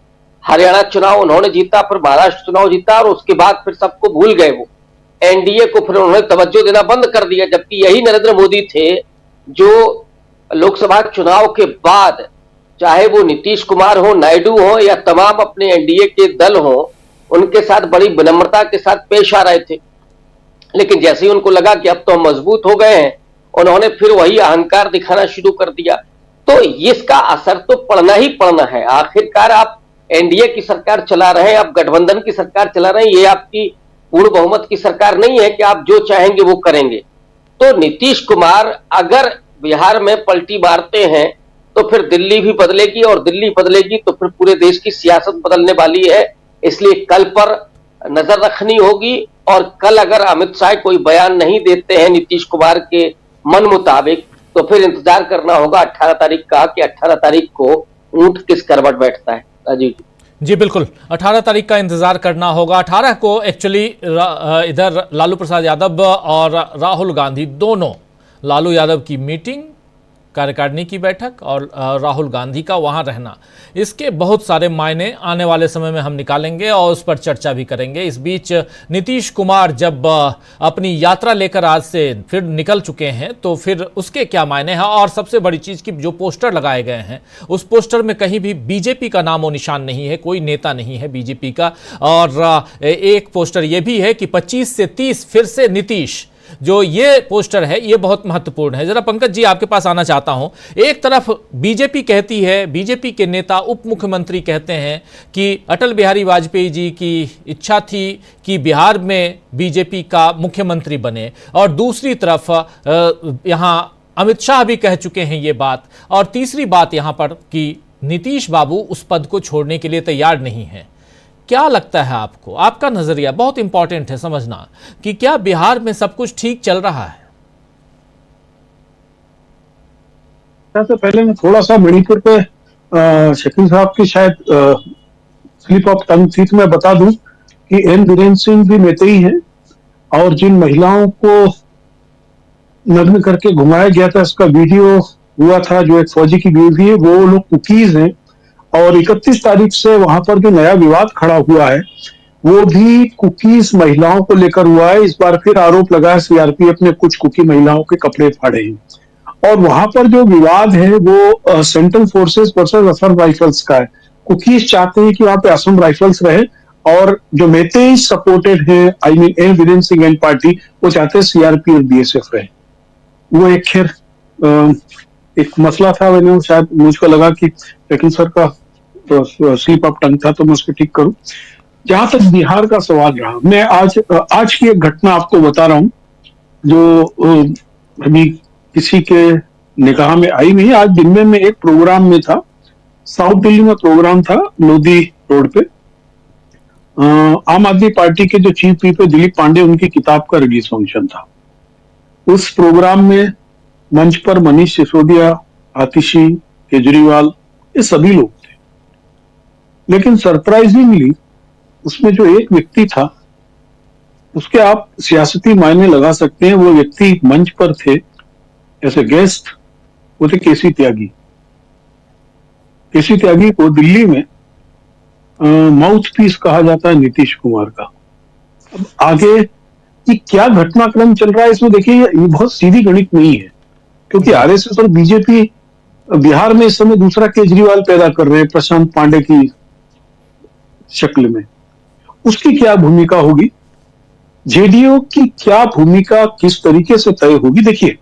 हरियाणा चुनाव उन्होंने जीता, फिर महाराष्ट्र चुनाव जीता, और उसके बाद फिर सबको भूल गए वो। एनडीए को फिर उन्होंने तवज्जो देना बंद कर दिया, जबकि यही नरेंद्र मोदी थे जो लोकसभा चुनाव के बाद, चाहे वो नीतीश कुमार हो, नायडू हो, या तमाम अपने एनडीए के दल हो, उनके साथ बड़ी विनम्रता के साथ पेश आ रहे थे। लेकिन जैसे ही उनको लगा कि अब तो हम मजबूत हो गए हैं, उन्होंने फिर वही अहंकार दिखाना शुरू कर दिया। तो इसका असर तो पड़ना ही पड़ना है। आखिरकार आप एनडीए की सरकार चला रहे हैं, आप गठबंधन की सरकार चला रहे हैं, ये आपकी पूर्ण बहुमत की सरकार नहीं है कि आप जो चाहेंगे वो करेंगे। तो नीतीश कुमार अगर बिहार में पलटी मारते हैं तो फिर दिल्ली भी बदलेगी, और दिल्ली बदलेगी तो फिर पूरे देश की सियासत बदलने वाली है। इसलिए कल पर नजर रखनी होगी, और कल अगर अमित शाह कोई बयान नहीं देते हैं नीतीश कुमार के मन मुताबिक, तो फिर इंतजार करना होगा 18 तारीख का कि 18 तारीख को ऊंट किस करवट बैठता है। राजीव जी जी बिल्कुल, 18 तारीख का इंतजार करना होगा। 18 को एक्चुअली इधर लालू प्रसाद यादव और राहुल गांधी दोनों, लालू यादव की मीटिंग, कार्यकारिणी की बैठक, और राहुल गांधी का वहां रहना, इसके बहुत सारे मायने आने वाले समय में हम निकालेंगे और उस पर चर्चा भी करेंगे। इस बीच नीतीश कुमार जब अपनी यात्रा लेकर आज से फिर निकल चुके हैं, तो फिर उसके क्या मायने हैं। और सबसे बड़ी चीज़ कि जो पोस्टर लगाए गए हैं, उस पोस्टर में कहीं भी बीजेपी का नामो निशान नहीं है, कोई नेता नहीं है बीजेपी का। और एक पोस्टर ये भी है कि 25 से 30 फिर से नीतीश, जो ये पोस्टर है ये बहुत महत्वपूर्ण है। जरा पंकज जी आपके पास आना चाहता हूं। एक तरफ बीजेपी कहती है, बीजेपी के नेता उप मुख्यमंत्री कहते हैं कि अटल बिहारी वाजपेयी जी की इच्छा थी कि बिहार में बीजेपी का मुख्यमंत्री बने, और दूसरी तरफ यहां अमित शाह भी कह चुके हैं ये बात, और तीसरी बात यहां पर कि नीतीश बाबू उस पद को छोड़ने के लिए तैयार नहीं है। क्या लगता है आपको, आपका नजरिया बहुत इंपॉर्टेंट है समझना, कि क्या बिहार में सब कुछ ठीक चल रहा है? सबसे पहले मैं थोड़ा सा मणिपुर पे शकील साहब की शायद स्लिप ऑफ टंग थी, तो मैं बता दूं कि एन बीरेन सिंह भी मेतेई हैं, और जिन महिलाओं को नग्न करके घुमाया गया था, इसका वीडियो हुआ था, जो एक फौजी की बीवी है, वो लोग कुकीज हैं। और 31 तारीख से वहां पर जो नया विवाद खड़ा हुआ है वो भी कुकीज महिलाओं को लेकर हुआ है। इस बार फिर आरोप लगा है सीआरपीएफ ने कुछ कुकी महिलाओं के कपड़े फाड़े हैं, और वहां पर जो विवाद है वो central forces versus Assam rifles का है। कुकीज चाहते हैं कि वहां पे असम राइफल्स रहे, और जो मेतेई सपोर्टेड है, I mean N Biren Singh and party, वो चाहते हैं सीआरपी और बीएसएफ रहे। वो एक खैर एक मसला था, मैंने शायद मुझको लगा कि लेकिन सर का स्लिप ऑफ टंग था, तो मैं उसको ठीक करूं। जहां तक बिहार का सवाल रहा, मैं आज की एक घटना आपको बता रहा हूं जो अभी किसी के निगाह में आई नहीं। आज दिन में मैं एक प्रोग्राम में था, साउथ दिल्ली में प्रोग्राम था, लोधी रोड पे। आम आदमी पार्टी के जो चीफ व्हिप है दिलीप पांडे, उनकी किताब का रिलीज फंक्शन था। उस प्रोग्राम में मंच पर मनीष सिसोदिया, आतिशी, केजरीवाल, ये सभी लोग थे। लेकिन सरप्राइजिंगली उसमें जो एक व्यक्ति था, उसके आप सियासती मायने लगा सकते हैं, वो व्यक्ति मंच पर थे ऐसे गेस्ट, वो थे केसी त्यागी। केसी त्यागी को दिल्ली में माउथ पीस कहा जाता है नीतीश कुमार का। अब आगे कि क्या घटनाक्रम चल रहा है इसमें देखिए, ये बहुत सीधी गणित नहीं है, क्योंकि आरएसएस और बीजेपी बिहार में इस समय दूसरा केजरीवाल पैदा कर रहे हैं प्रशांत पांडे की शक्ल में। उसकी क्या भूमिका होगी, जेडीयू की क्या भूमिका किस तरीके से तय होगी। देखिए,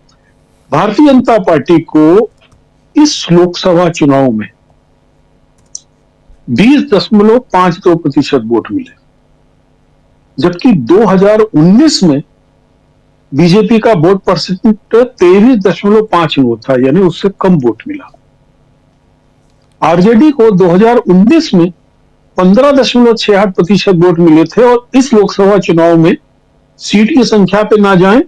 भारतीय जनता पार्टी को इस लोकसभा चुनाव में 20.52% वोट मिले, जबकि 2019 में बीजेपी का वोट परसेंट 23.5 था, यानी उससे कम वोट मिला। आरजेडी को 2019 में 15.68% वोट मिले थे, और इस लोकसभा चुनाव में सीट की संख्या पे ना जाएं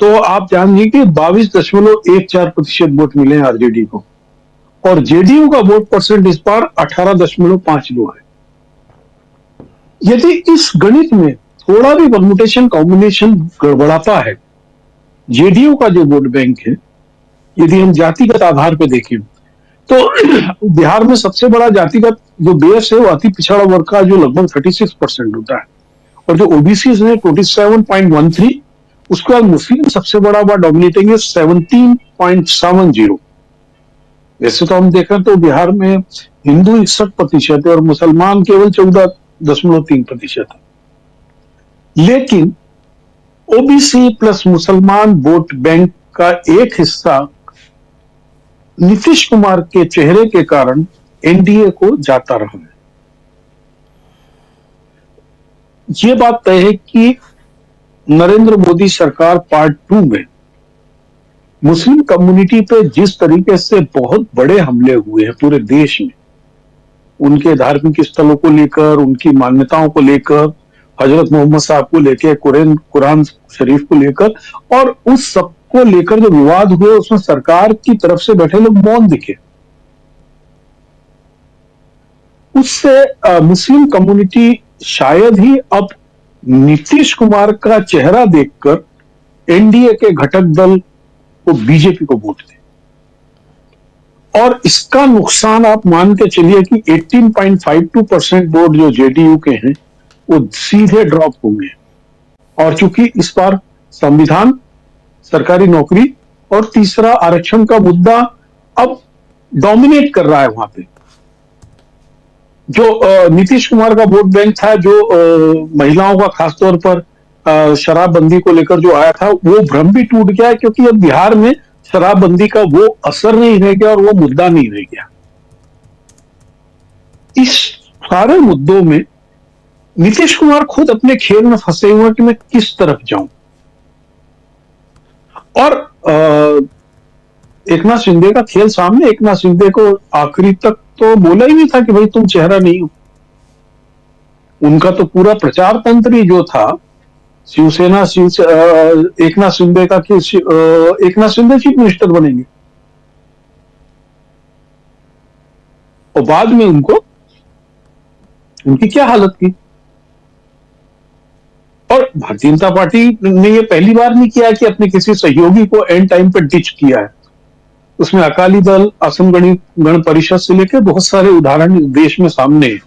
तो आप जानिए कि 22.14% वोट मिले हैं आरजेडी को, और जेडीयू का वोट परसेंट इस बार 18.52 है। यदि इस गणित में थोड़ा भी परमुटेशन कॉम्बिनेशन गड़बड़ाता है, जेडीयू का जो वोट बैंक है, यदि हम जातिगत आधार पर देखें तो बिहार में सबसे बड़ा जातिगत जो बेस है वो अति पिछड़ा वर्ग का जो लगभग 36% होता है, और जो ओबीसी है 27.13, उसके बाद मुस्लिम सबसे बड़ा डोमिनेटिंग है 17.70। वैसे तो हम देखें तो बिहार में हिंदू 61% है और मुसलमान केवल 14.3% है, लेकिन ओबीसी प्लस मुसलमान वोट बैंक का एक हिस्सा नीतीश कुमार के चेहरे के कारण एनडीए को जाता रहा है। यह बात तय है कि नरेंद्र मोदी सरकार पार्ट 2 में मुस्लिम कम्युनिटी पे जिस तरीके से बहुत बड़े हमले हुए हैं पूरे देश में, उनके धार्मिक स्थलों को लेकर, उनकी मान्यताओं को लेकर, हजरत मोहम्मद साहब को लेकर, कुरान शरीफ को लेकर, और उस सब को लेकर जो विवाद हुए उसमें सरकार की तरफ से बैठे लोग मौन दिखे। उससे मुस्लिम कम्युनिटी शायद ही अब नीतीश कुमार का चेहरा देखकर एनडीए के घटक दल को बीजेपी को वोट दे, और इसका नुकसान आप मान के चलिए कि 18.52% वोट जो जेडीयू के हैं वो सीधे ड्रॉप होंगे। और चूंकि इस बार संविधान, सरकारी नौकरी और तीसरा आरक्षण का मुद्दा अब डोमिनेट कर रहा है वहां पे, जो नीतीश कुमार का वोट बैंक था, जो महिलाओं का खासतौर पर शराबबंदी को लेकर जो आया था, वो भ्रम भी टूट गया, क्योंकि अब बिहार में शराबबंदी का वो असर नहीं रह गया और वो मुद्दा नहीं रह गया। इस सारे मुद्दों में नीतीश कुमार खुद अपने खेल में फंसे हुए कि मैं किस तरफ जाऊं, और एकनाथ शिंदे का खेल सामने। एकनाथ शिंदे को आखिरी तक तो बोला ही नहीं था कि भाई तुम चेहरा नहीं हो। उनका तो पूरा प्रचार तंत्र ही जो था शिवसेना एकनाथ शिंदे का कि एकनाथ शिंदे चीफ मिनिस्टर बनेंगे, और बाद में उनकी क्या हालत की। और भारतीय जनता पार्टी ने ये पहली बार नहीं किया कि अपने किसी सहयोगी को एंड टाइम पर डिच किया है। उसमें अकाली दल, असम गण परिषद से लेकर बहुत सारे उदाहरण देश में सामने हैं।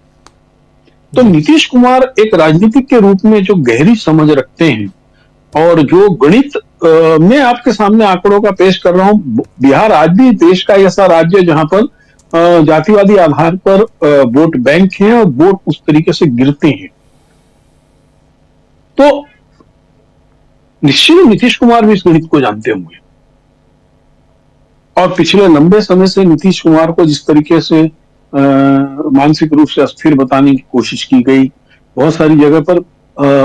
तो नीतीश कुमार एक राजनीतिक के रूप में जो गहरी समझ रखते हैं, और जो गणित मैं आपके सामने आंकड़ों का पेश कर रहा हूं, बिहार आज भी देश का ऐसा राज्य है जहां पर जातिवादी आधार पर वोट बैंक हैं और वोट उस तरीके से गिरते हैं। तो निश्चित नीतीश कुमार भी इस गणित को जानते होंगे, और पिछले लंबे समय से नीतीश कुमार को जिस तरीके से मानसिक रूप से अस्थिर बताने की कोशिश की गई, बहुत सारी जगह पर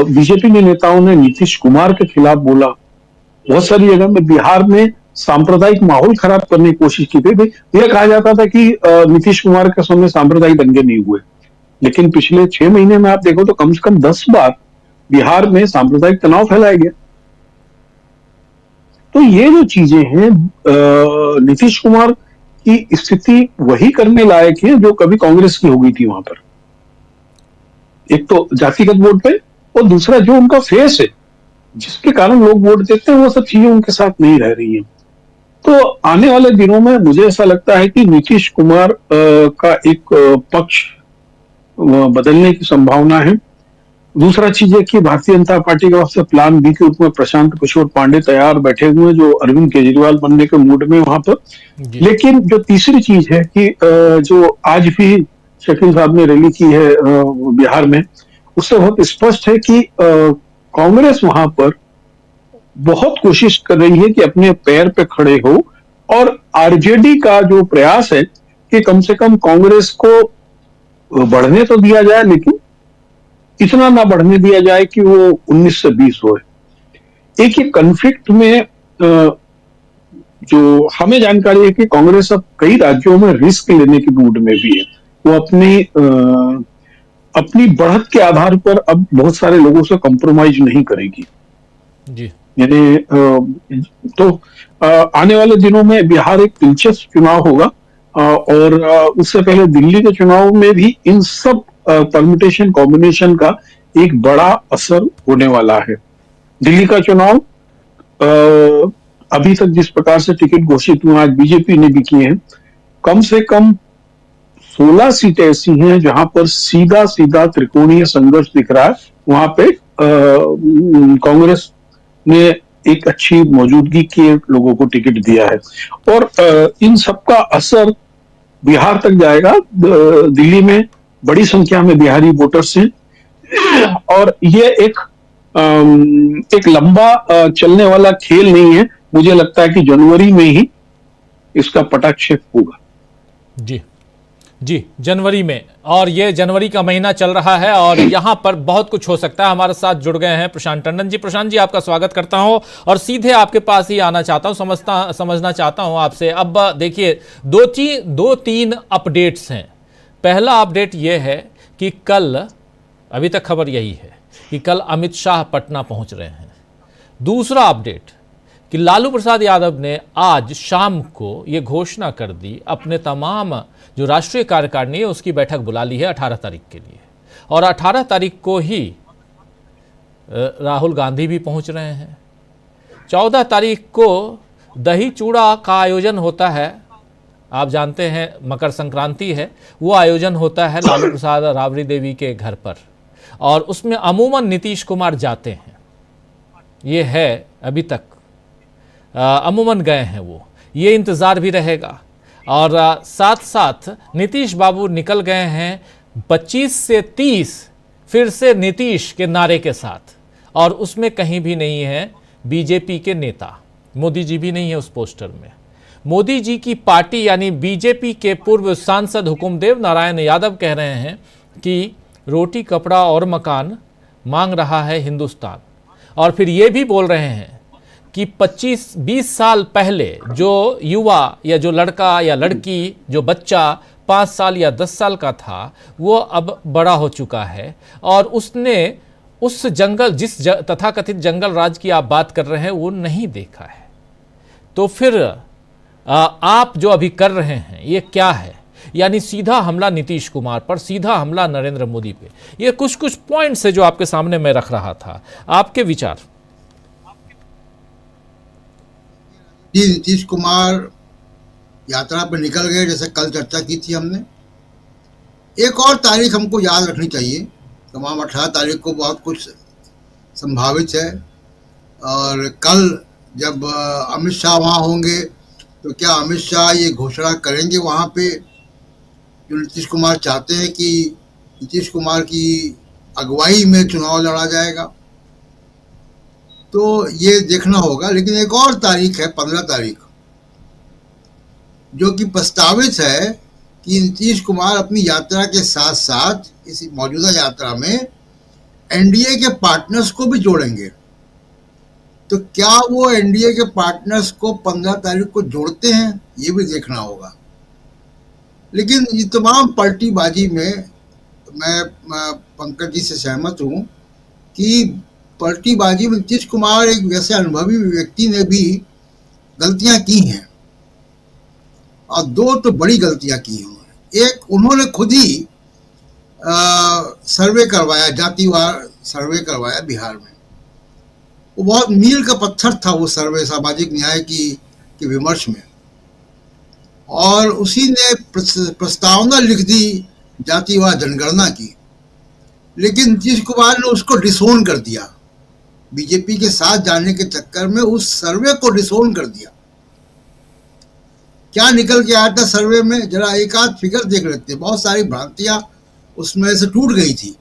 बीजेपी के नेताओं ने नीतीश कुमार के खिलाफ बोला, बहुत सारी जगह में बिहार में सांप्रदायिक माहौल खराब करने की कोशिश की गई। यह कहा जाता था कि नीतीश कुमार के समय सांप्रदायिक दंगे नहीं हुए, लेकिन पिछले 6 महीने में आप देखो तो कम से कम 10 बार बिहार में सांप्रदायिक तनाव फैलाया गया। तो ये जो चीजें हैं, नीतीश कुमार की स्थिति वही करने लायक है जो कभी कांग्रेस की हो गई थी वहां पर। एक तो जातिगत वोट पे, और दूसरा जो उनका फेस है जिसके कारण लोग वोट देते हैं, वो सब चीजें उनके साथ नहीं रह रही है। तो आने वाले दिनों में मुझे ऐसा लगता है कि नीतीश कुमार का एक पक्ष बदलने की संभावना है। दूसरा चीज है कि भारतीय जनता पार्टी के वास्ते प्लान बी के रूप में प्रशांत किशोर पांडे तैयार बैठे हुए हैं, जो अरविंद केजरीवाल बनने के मूड में वहां पर। लेकिन जो तीसरी चीज है कि जो आज भी शकील साहब ने रैली की है बिहार में, उससे बहुत स्पष्ट है कि कांग्रेस वहां पर बहुत कोशिश कर रही है कि अपने पैर पे खड़े हो, और आरजेडी का जो प्रयास है कि कम से कम कांग्रेस को बढ़ने तो दिया जाए, लेकिन इतना ना बढ़ने दिया जाए कि वो 19 से 20 हो। एक ही कन्फ्लिक्ट में जो हमें जानकारी है कि कांग्रेस अब कई राज्यों में रिस्क लेने की मूड में भी है। वो अपनी बढ़त के आधार पर अब बहुत सारे लोगों से कॉम्प्रोमाइज नहीं करेगी। जी यानी तो आने वाले दिनों में बिहार एक दिलचस्प चुनाव होगा, और उससे पहले दिल्ली के चुनाव में भी इन सब परम्यूटेशन कॉम्बिनेशन का एक बड़ा असर होने वाला है। दिल्ली का चुनाव अभी तक जिस प्रकार से टिकट घोषित हुआ, आज बीजेपी ने भी किए हैं, कम से कम 16 सीटें ऐसी हैं जहां पर सीधा सीधा त्रिकोणीय संघर्ष दिख रहा है। वहां पे कांग्रेस ने एक अच्छी मौजूदगी के लोगों को टिकट दिया है, और इन सबका असर बिहार तक जाएगा। दिल्ली में बड़ी संख्या में बिहारी वोटर्स हैं, और ये एक लंबा चलने वाला खेल नहीं है। मुझे लगता है कि जनवरी में ही इसका पटाक्षेप होगा। जी जी, जनवरी में, और ये जनवरी का महीना चल रहा है और यहाँ पर बहुत कुछ हो सकता है। हमारे साथ जुड़ गए हैं प्रशांत टंडन जी। प्रशांत जी, आपका स्वागत करता हूँ और सीधे आपके पास ही आना चाहता हूँ, समझना चाहता हूँ आपसे। अब देखिए, दो तीन अपडेट्स हैं। पहला अपडेट ये है कि कल, अभी तक खबर यही है कि कल अमित शाह पटना पहुँच रहे हैं। दूसरा अपडेट कि लालू प्रसाद यादव ने आज शाम को ये घोषणा कर दी, अपने तमाम जो राष्ट्रीय कार्यकारिणी है उसकी बैठक बुला ली है 18 तारीख के लिए, और 18 तारीख को ही राहुल गांधी भी पहुंच रहे हैं। 14 तारीख को दही चूड़ा का आयोजन होता है, आप जानते हैं मकर संक्रांति है, वो आयोजन होता है लालू प्रसाद राबड़ी देवी के घर पर, और उसमें अमूमन नीतीश कुमार जाते हैं। ये है अभी तक, अमूमन गए हैं वो, ये इंतज़ार भी रहेगा। और साथ साथ नीतीश बाबू निकल गए हैं 25 से 30 फिर से नीतीश के नारे के साथ, और उसमें कहीं भी नहीं है बीजेपी के नेता, मोदी जी भी नहीं है उस पोस्टर में। मोदी जी की पार्टी यानी बीजेपी के पूर्व सांसद हुकुमदेव नारायण यादव कह रहे हैं कि रोटी कपड़ा और मकान मांग रहा है हिंदुस्तान, और फिर ये भी बोल रहे हैं कि 25-20 साल पहले जो युवा या जो लड़का या लड़की, जो बच्चा 5 साल या 10 साल का था, वो अब बड़ा हो चुका है, और उसने उस जंगल, जिस तथाकथित जंगल राज की आप बात कर रहे हैं, वो नहीं देखा है। तो फिर आप जो अभी कर रहे हैं ये क्या है? यानी सीधा हमला नीतीश कुमार पर, सीधा हमला नरेंद्र मोदी पे। ये कुछ पॉइंट्स है जो आपके सामने मैं रख रहा था, आपके विचार। जी, नीतीश कुमार यात्रा पर निकल गए, जैसे कल चर्चा की थी हमने। एक और तारीख हमको याद रखनी चाहिए, तमाम 18 तारीख को बहुत कुछ संभावित है, और कल जब अमित शाह वहाँ होंगे तो क्या अमित शाह ये घोषणा करेंगे वहाँ पे जो नीतीश कुमार चाहते हैं कि नीतीश कुमार की अगुवाई में चुनाव लड़ा जाएगा, तो ये देखना होगा। लेकिन एक और तारीख है 15 तारीख, जो कि प्रस्तावित है कि नीतीश कुमार अपनी यात्रा के साथ साथ इस मौजूदा यात्रा में एनडीए के पार्टनर्स को भी जोड़ेंगे। तो क्या वो एनडीए के पार्टनर्स को 15 तारीख को जोड़ते हैं, ये भी देखना होगा। लेकिन ये तमाम पलटीबाजी में मैं पंकज जी से सहमत हूँ कि पलटीबाजी में नीतीश कुमार एक वैसे अनुभवी व्यक्ति ने भी गलतियां की हैं, और 2 तो बड़ी गलतियां की हैं। एक, उन्होंने खुद ही सर्वे करवाया, जातिवार सर्वे करवाया बिहार में। वो बहुत मील का पत्थर था वो सर्वे, सामाजिक न्याय की विमर्श में, और उसी ने प्रस्तावना लिख दी जातिवार जनगणना की। लेकिन नीतीश कुमार ने उसको डिसोन कर दिया, बीजेपी के साथ जाने के चक्कर में उस सर्वे को डिसोन कर दिया। क्या निकल के आया था सर्वे में, जरा एक आध फिगर देख लेते हैं। बहुत सारी भ्रांतियां उसमें से टूट गई थी।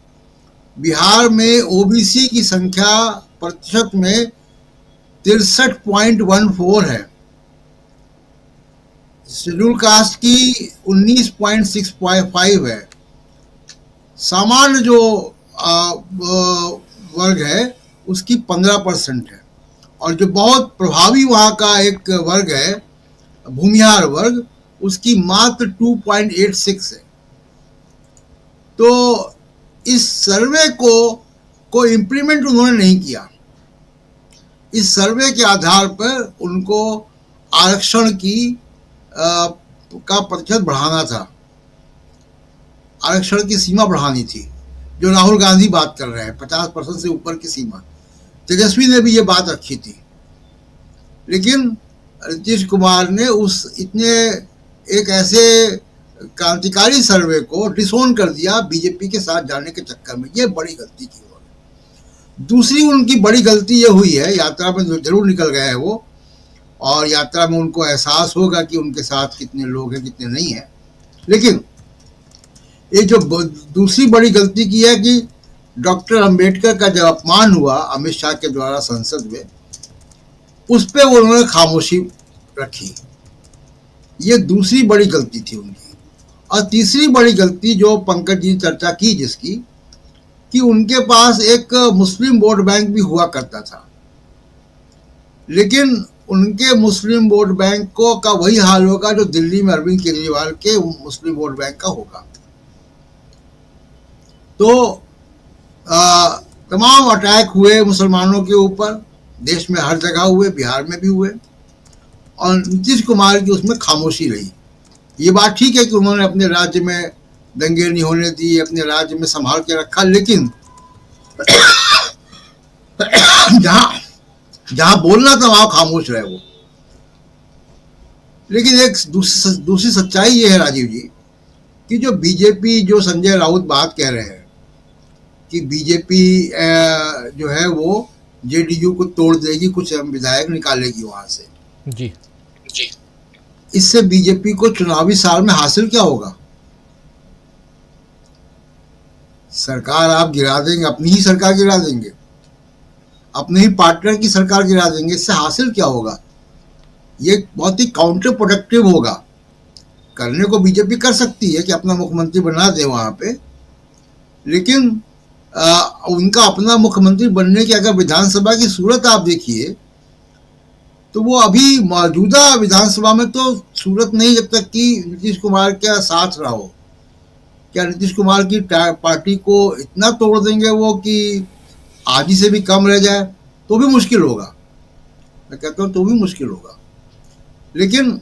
बिहार में ओबीसी की संख्या प्रतिशत में 63.14 है, शेड्यूल कास्ट की 19.65 है, सामान्य जो वर्ग है उसकी 15% है, और जो बहुत प्रभावी वहाँ का एक वर्ग है भूमिहार वर्ग, उसकी मात्र 2.86 है। तो इस सर्वे को इम्प्लीमेंट उन्होंने नहीं किया, इस सर्वे के आधार पर उनको आरक्षण का प्रतिशत बढ़ाना था, आरक्षण की सीमा बढ़ानी थी, जो राहुल गांधी बात कर रहे हैं 50% से ऊपर की सीमा। तेजस्वी ने भी ये बात रखी थी, लेकिन नीतीश कुमार ने एक ऐसे क्रांतिकारी सर्वे को डिसोन कर दिया बीजेपी के साथ जाने के चक्कर में। ये बड़ी गलती की उन्होंने। दूसरी उनकी बड़ी गलती ये हुई है, यात्रा में जरूर निकल गए हैं वो, और यात्रा में उनको एहसास होगा कि उनके साथ कितने लोग हैं कितने नहीं हैं, लेकिन ये जो दूसरी बड़ी गलती की है कि डॉक्टर अंबेडकर का जब अपमान हुआ अमित शाह के द्वारा संसद में, उस पर उन्होंने खामोशी रखी। ये दूसरी बड़ी गलती थी उनकी। और तीसरी बड़ी गलती जो पंकज जी चर्चा की जिसकी, कि उनके पास एक मुस्लिम वोट बैंक भी हुआ करता था, लेकिन उनके मुस्लिम वोट बैंक का वही हाल होगा जो दिल्ली में अरविंद केजरीवाल के मुस्लिम वोट बैंक का होगा। तो तमाम अटैक हुए मुसलमानों के ऊपर, देश में हर जगह हुए, बिहार में भी हुए, और नीतीश कुमार की उसमें खामोशी रही। ये बात ठीक है कि उन्होंने अपने राज्य में दंगे नहीं होने दिए, अपने राज्य में संभाल के रखा, लेकिन जहां बोलना था वहां खामोश रहे वो। लेकिन एक दूसरी सच्चाई ये है राजीव जी, कि जो बीजेपी, जो संजय राउत बात कह रहे हैं कि बीजेपी जो है वो जेडीयू को तोड़ देगी, कुछ विधायक निकालेगी वहां से, जी, इससे बीजेपी को चुनावी साल में हासिल क्या होगा? सरकार आप गिरा देंगे, अपनी ही सरकार गिरा देंगे, अपने ही पार्टनर की सरकार गिरा देंगे, इससे हासिल क्या होगा? ये बहुत ही काउंटर प्रोडक्टिव होगा। करने को बीजेपी कर सकती है कि अपना मुख्यमंत्री बना दे वहां पे, लेकिन उनका अपना मुख्यमंत्री बनने की अगर विधानसभा की सूरत आप देखिए, तो वो अभी मौजूदा विधानसभा में तो सूरत नहीं, जब तक कि नीतीश कुमार का साथ रहा हो। क्या नीतीश कुमार की पार्टी को इतना तोड़ देंगे वो कि आधी से भी कम रह जाए? तो भी मुश्किल होगा, मैं कहता हूँ, तो भी मुश्किल होगा। लेकिन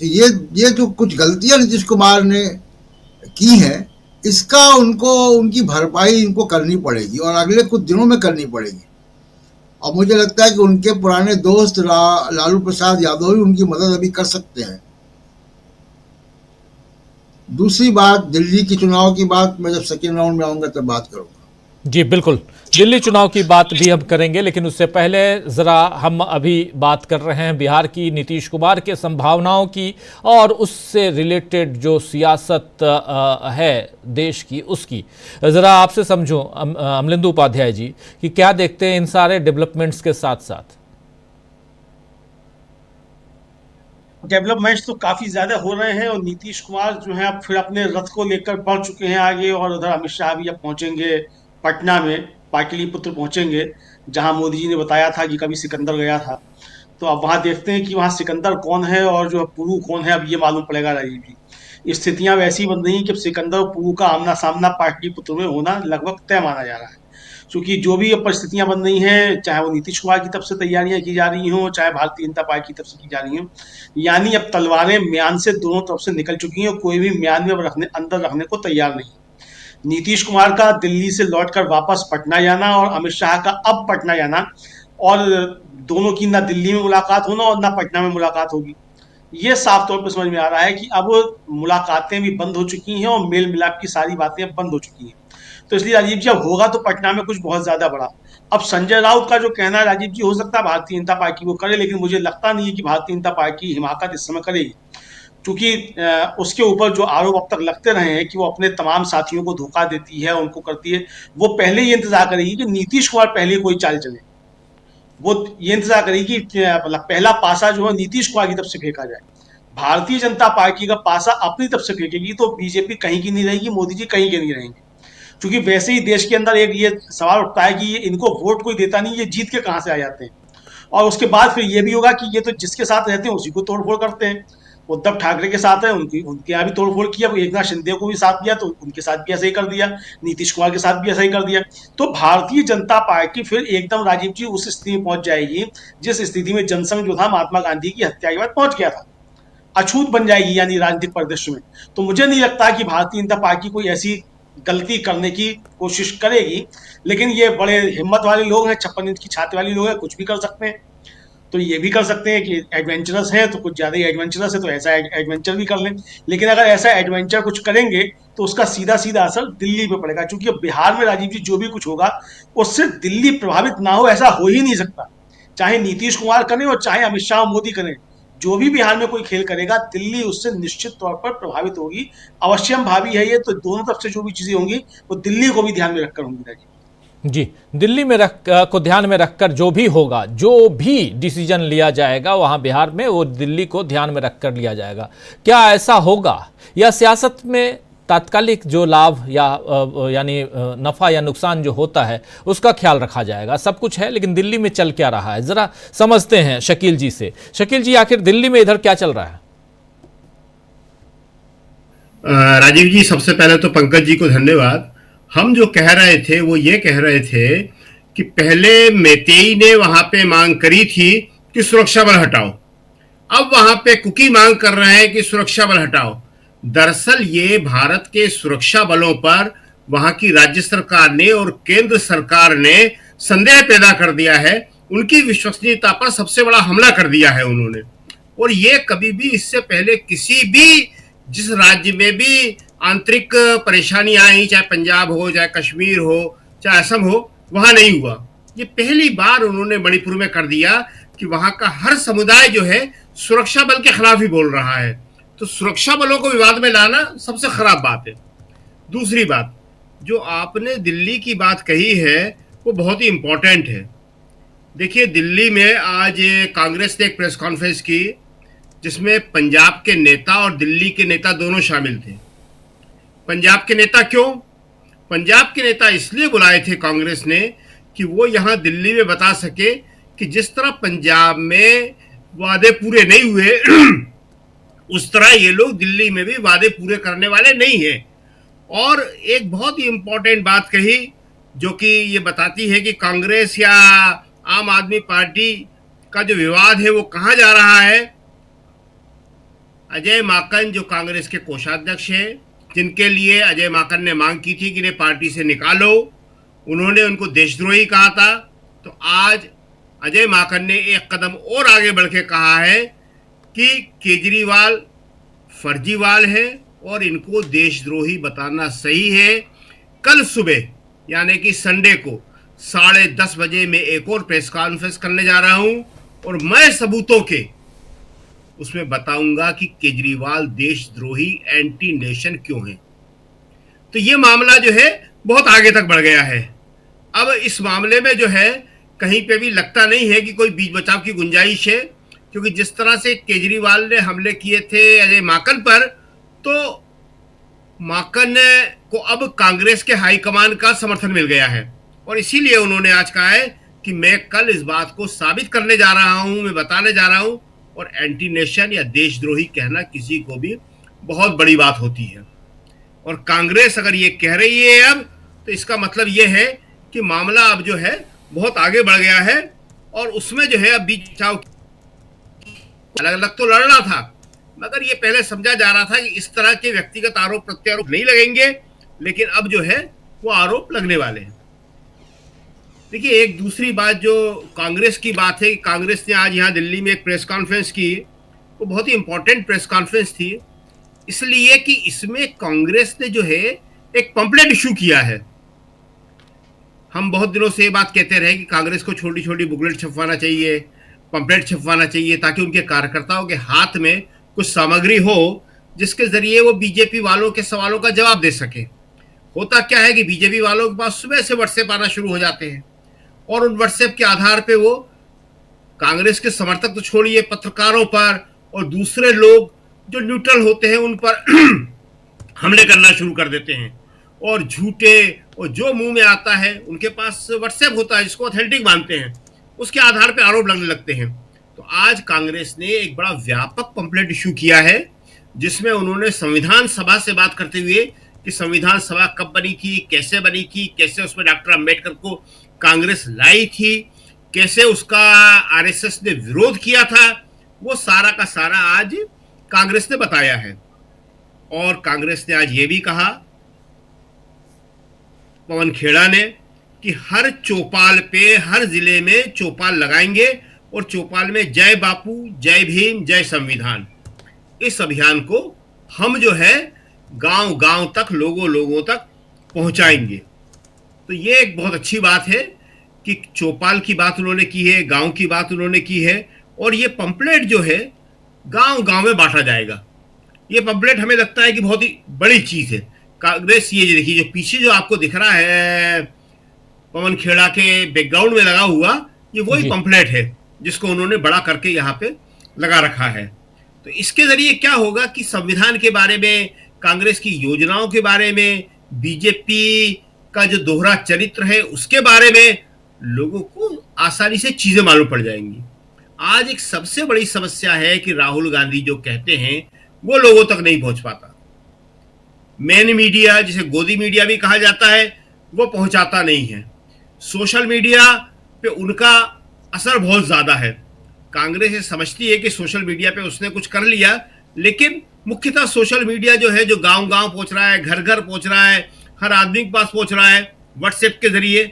ये जो कुछ गलतियां नीतीश कुमार ने की हैं, इसका उनकी भरपाई इनको करनी पड़ेगी, और अगले कुछ दिनों में करनी पड़ेगी। और मुझे लगता है कि उनके पुराने दोस्त लालू प्रसाद यादव ही उनकी मदद अभी कर सकते हैं। दूसरी बात, दिल्ली की चुनाव की बात मैं जब सेकेंड राउंड में आऊंगा तब बात करूंगा। जी बिल्कुल, दिल्ली चुनाव की बात भी हम करेंगे, लेकिन उससे पहले ज़रा हम अभी बात कर रहे हैं बिहार की, नीतीश कुमार के संभावनाओं की, और उससे रिलेटेड जो सियासत है देश की, उसकी ज़रा आपसे समझूं अमलेंदु उपाध्याय जी, कि क्या देखते हैं इन सारे डेवलपमेंट्स के साथ साथ? डेवलपमेंट्स तो काफी ज्यादा हो रहे हैं, और नीतीश कुमार जो है अब फिर अपने रथ को लेकर बढ़ चुके हैं आगे, और उधर अमित शाह भी अब पहुंचेंगे पटना में, पाटलिपुत्र पहुंचेंगे, जहां मोदी जी ने बताया था कि कभी सिकंदर गया था। तो अब वहां देखते हैं कि वहां सिकंदर कौन है और जो पुरु कौन है, अब ये मालूम पड़ेगा राजीव जी। स्थितियां वैसी बन रही हैं कि सिकंदर और पुरु का आमना सामना पाटलिपुत्र में होना लगभग तय माना जा रहा है, क्योंकि जो भी परिस्थितियां बन रही हैं, चाहे वो नीतीश कुमार की तरफ से तैयारियां की जा रही हों, चाहे भारतीय जनता पार्टी की तरफ से की जा रही हों, यानी अब तलवारें म्यान से दोनों तरफ से निकल चुकी हैं, और कोई भी म्यान में अंदर रखने को तैयार नहीं। नीतीश कुमार का दिल्ली से लौटकर वापस पटना जाना, और अमित शाह का अब पटना जाना, और दोनों की ना दिल्ली में मुलाकात होना और ना पटना में मुलाकात होगी, ये साफ तौर पर समझ में आ रहा है कि अब मुलाकातें भी बंद हो चुकी हैं और मेल मिलाप की सारी बातें बंद हो चुकी हैं। तो इसलिए राजीव जी अब होगा तो पटना में कुछ बहुत ज्यादा बड़ा। अब संजय राउत का जो कहना है राजीव जी, हो सकता है भारतीय जनता पार्टी वो करे, लेकिन मुझे लगता नहीं है कि भारतीय जनता पार्टी हिमाकत इस समय करेगी, क्योंकि उसके ऊपर जो आरोप अब तक लगते रहे हैं कि वो अपने तमाम साथियों को धोखा देती है, उनको करती है, वो पहले ये इंतजार करेगी कि नीतीश कुमार पहले कोई चाल चले। वो ये इंतजार करेगी कि पहला पासा जो है नीतीश कुमार की तरफ से फेंका जाए। भारतीय जनता पार्टी का पासा अपनी तरफ से फेंकेगी तो बीजेपी कहीं की नहीं रहेगी, मोदी जी कहीं के नहीं रहेंगे, क्योंकि वैसे ही देश के अंदर एक ये सवाल उठता है कि इनको वोट कोई देता नहीं, ये जीत के कहां से आ जाते हैं। और उसके बाद फिर ये भी होगा कि ये तो जिसके साथ रहते हैं उसी को तोड़फोड़ करते हैं। उद्धव ठाकरे के साथ है, उनके यहाँ भी तोड़फोड़ किया, एकनाथ शिंदे को भी साथ दिया तो उनके साथ भी ऐसे ही कर दिया, नीतीश कुमार के साथ भी ऐसा ही कर दिया। तो भारतीय जनता पार्टी फिर एकदम राजीव जी उस स्थिति में पहुंच जाएगी जिस स्थिति में जनसंघ जो था महात्मा गांधी की हत्या के बाद पहुंच गया था, अछूत बन जाएगी यानी राजनीतिक परिदृश्य में। तो मुझे नहीं लगता कि भारतीय जनता पार्टी कोई ऐसी गलती करने की कोशिश करेगी, लेकिन ये बड़े हिम्मत वाले लोग हैं, 56 इंच की छाती वाले लोग हैं, कुछ भी कर सकते हैं। तो ये भी कर सकते हैं कि एडवेंचरस है तो कुछ ज्यादा ही एडवेंचरस है तो ऐसा एडवेंचर भी कर लें, लेकिन अगर ऐसा एडवेंचर कुछ करेंगे तो उसका सीधा सीधा असर दिल्ली पे पड़ेगा, क्योंकि बिहार में राजीव जी जो भी कुछ होगा उससे दिल्ली प्रभावित ना हो ऐसा हो ही नहीं सकता। चाहे नीतीश कुमार करें और चाहे अमित शाह मोदी करें, जो भी बिहार में कोई खेल करेगा दिल्ली उससे निश्चित तौर पर प्रभावित होगी। अवश्यम भावी है ये, तो दोनों तरफ से जो भी चीजें होंगी वो दिल्ली को भी ध्यान में रखकर होंगी राजीव जी। दिल्ली में को ध्यान में रखकर जो भी होगा, जो भी डिसीजन लिया जाएगा वहां बिहार में, वो दिल्ली को ध्यान में रखकर लिया जाएगा। क्या ऐसा होगा या सियासत में तात्कालिक जो लाभ या यानी नफा या नुकसान जो होता है उसका ख्याल रखा जाएगा? सब कुछ है, लेकिन दिल्ली में चल क्या रहा है जरा समझते हैं शकील जी से। शकील जी, आखिर दिल्ली में इधर क्या चल रहा है? राजीव जी, सबसे पहले तो पंकज जी को धन्यवाद। हम जो कह रहे थे वो ये कह रहे थे कि पहले मेतेई ने वहां पे मांग करी थी कि सुरक्षा बल हटाओ, अब वहां पे कुकी मांग कर रहे हैं कि सुरक्षा बल हटाओ। दरअसल ये भारत के सुरक्षा बलों पर वहां की राज्य सरकार ने और केंद्र सरकार ने संदेह पैदा कर दिया है, उनकी विश्वसनीयता पर सबसे बड़ा हमला कर दिया है उन्होंने। और ये कभी भी इससे पहले किसी भी जिस राज्य में भी आंतरिक परेशानी आई, चाहे पंजाब हो, चाहे कश्मीर हो, चाहे असम हो, वहां नहीं हुआ। ये पहली बार उन्होंने मणिपुर में कर दिया कि वहां का हर समुदाय जो है सुरक्षा बल के खिलाफ ही बोल रहा है। तो सुरक्षा बलों को विवाद में लाना सबसे खराब बात है। दूसरी बात, जो आपने दिल्ली की बात कही है वो बहुत ही इंपॉर्टेंट है। देखिए, दिल्ली में आज कांग्रेस ने एक प्रेस कॉन्फ्रेंस की जिसमें पंजाब के नेता और दिल्ली के नेता दोनों शामिल थे। पंजाब के नेता क्यों? पंजाब के नेता इसलिए बुलाए थे कांग्रेस ने कि वो यहाँ दिल्ली में बता सके कि जिस तरह पंजाब में वादे पूरे नहीं हुए उस तरह ये लोग दिल्ली में भी वादे पूरे करने वाले नहीं हैं। और एक बहुत ही इंपॉर्टेंट बात कही जो कि ये बताती है कि कांग्रेस या आम आदमी पार्टी का जो विवाद है वो कहाँ जा रहा है। अजय माकन जो कांग्रेस के कोषाध्यक्ष हैं, जिनके लिए अजय माकन ने मांग की थी कि इन्हें पार्टी से निकालो, उन्होंने उनको देशद्रोही कहा था। तो आज अजय माकन ने एक कदम और आगे बढ़ के कहा है कि केजरीवाल फर्जीवाल है और इनको देशद्रोही बताना सही है। कल सुबह यानी कि संडे को 10:30 बजे मैं एक और प्रेस कॉन्फ्रेंस करने जा रहा हूं और मैं सबूतों के उसमें बताऊंगा कि केजरीवाल देशद्रोही एंटी नेशन क्यों है। तो ये मामला जो है बहुत आगे तक बढ़ गया है। अब इस मामले में जो है कहीं पे भी लगता नहीं है कि कोई बीच बचाव की गुंजाइश है, क्योंकि जिस तरह से केजरीवाल ने हमले किए थे अजय माकन पर, तो माकन को अब कांग्रेस के हाईकमान का समर्थन मिल गया है और इसीलिए उन्होंने आज कहा है कि मैं कल इस बात को साबित करने जा रहा हूं, मैं बताने जा रहा हूं। और एंटी नेशन या देशद्रोही कहना किसी को भी बहुत बड़ी बात होती है। और कांग्रेस अगर ये कह रही है अब, तो इसका मतलब ये है कि मामला अब जो है बहुत आगे बढ़ गया है और उसमें जो है अब बीच बचाव अलग अलग तो लड़ रहा था, मगर ये पहले समझा जा रहा था कि इस तरह के व्यक्तिगत आरोप प्रत्यारोप नहीं लगेंगे, लेकिन अब जो है वो आरोप लगने वाले हैं। देखिए, एक दूसरी बात जो कांग्रेस की बात है, कांग्रेस ने आज यहाँ दिल्ली में एक प्रेस कॉन्फ्रेंस की, वो बहुत ही इंपॉर्टेंट प्रेस कॉन्फ्रेंस थी, इसलिए कि इसमें कांग्रेस ने जो है एक पंपलेट इशू किया है। हम बहुत दिनों से ये बात कहते रहे कि कांग्रेस को छोटी छोटी बुकलेट छपवाना चाहिए, पंपलेट छपवाना चाहिए, ताकि उनके कार्यकर्ताओं के हाथ में कुछ सामग्री हो जिसके जरिए वो बीजेपी वालों के सवालों का जवाब दे सके। होता क्या है कि बीजेपी वालों के पास सुबह से व्हाट्सएप आना शुरू हो जाते हैं और उन व्हाट्सएप के आधार पे वो कांग्रेस के समर्थक तो छोड़िए, पत्रकारों पर और दूसरे लोग जो न्यूट्रल होते हैं उन पर हमले करना शुरू कर देते हैं और झूठे और जो मुंह में आता है, उनके पास व्हाट्सएप होता है जिसको ऑथेंटिक मानते हैं, उसके आधार पे आरोप लगने लगते हैं। तो आज कांग्रेस ने एक बड़ा व्यापक पंपलेट इशू किया है, जिसमें उन्होंने संविधान सभा से बात करते हुए कि संविधान सभा कब बनी थी, कैसे उसमें डॉक्टर अंबेडकर को कांग्रेस लाई थी, कैसे उसका आरएसएस ने विरोध किया था, वो सारा का सारा आज कांग्रेस ने बताया है। और कांग्रेस ने आज ये भी कहा, पवन खेड़ा ने, कि हर चौपाल पे, हर जिले में चौपाल लगाएंगे और चौपाल में जय बापू, जय भीम, जय संविधान, इस अभियान को हम जो है गांव गांव तक, लोगों तक पहुंचाएंगे। तो ये एक बहुत अच्छी बात है कि चौपाल की बात उन्होंने की है, गांव की बात उन्होंने की है, और ये पंपलेट जो है गांव गांव में बांटा जाएगा। ये पंपलेट हमें लगता है कि बहुत ही बड़ी चीज है। कांग्रेस, ये देखिए जो पीछे जो आपको दिख रहा है पवन खेड़ा के बैकग्राउंड में लगा हुआ, ये वही पंपलेट है जिसको उन्होंने बड़ा करके यहाँ पे लगा रखा है। तो इसके जरिए क्या होगा कि संविधान के बारे में, कांग्रेस की योजनाओं के बारे में, बीजेपी का जो दोहरा चरित्र है उसके बारे में लोगों को आसानी से चीजें मालूम पड़ जाएंगी। आज एक सबसे बड़ी समस्या है कि राहुल गांधी जो कहते हैं वो लोगों तक नहीं पहुंच पाता। मेन मीडिया, जिसे गोदी मीडिया भी कहा जाता है, वो पहुंचाता नहीं है। सोशल मीडिया पे उनका असर बहुत ज्यादा है। कांग्रेस ये समझती है कि सोशल मीडिया पे उसने कुछ कर लिया, लेकिन मुख्यतः सोशल मीडिया जो है, जो गांव गांव पहुंच रहा है, घर घर पहुंच रहा है, हर आदमी के पास पहुंच रहा है व्हाट्सएप के जरिए,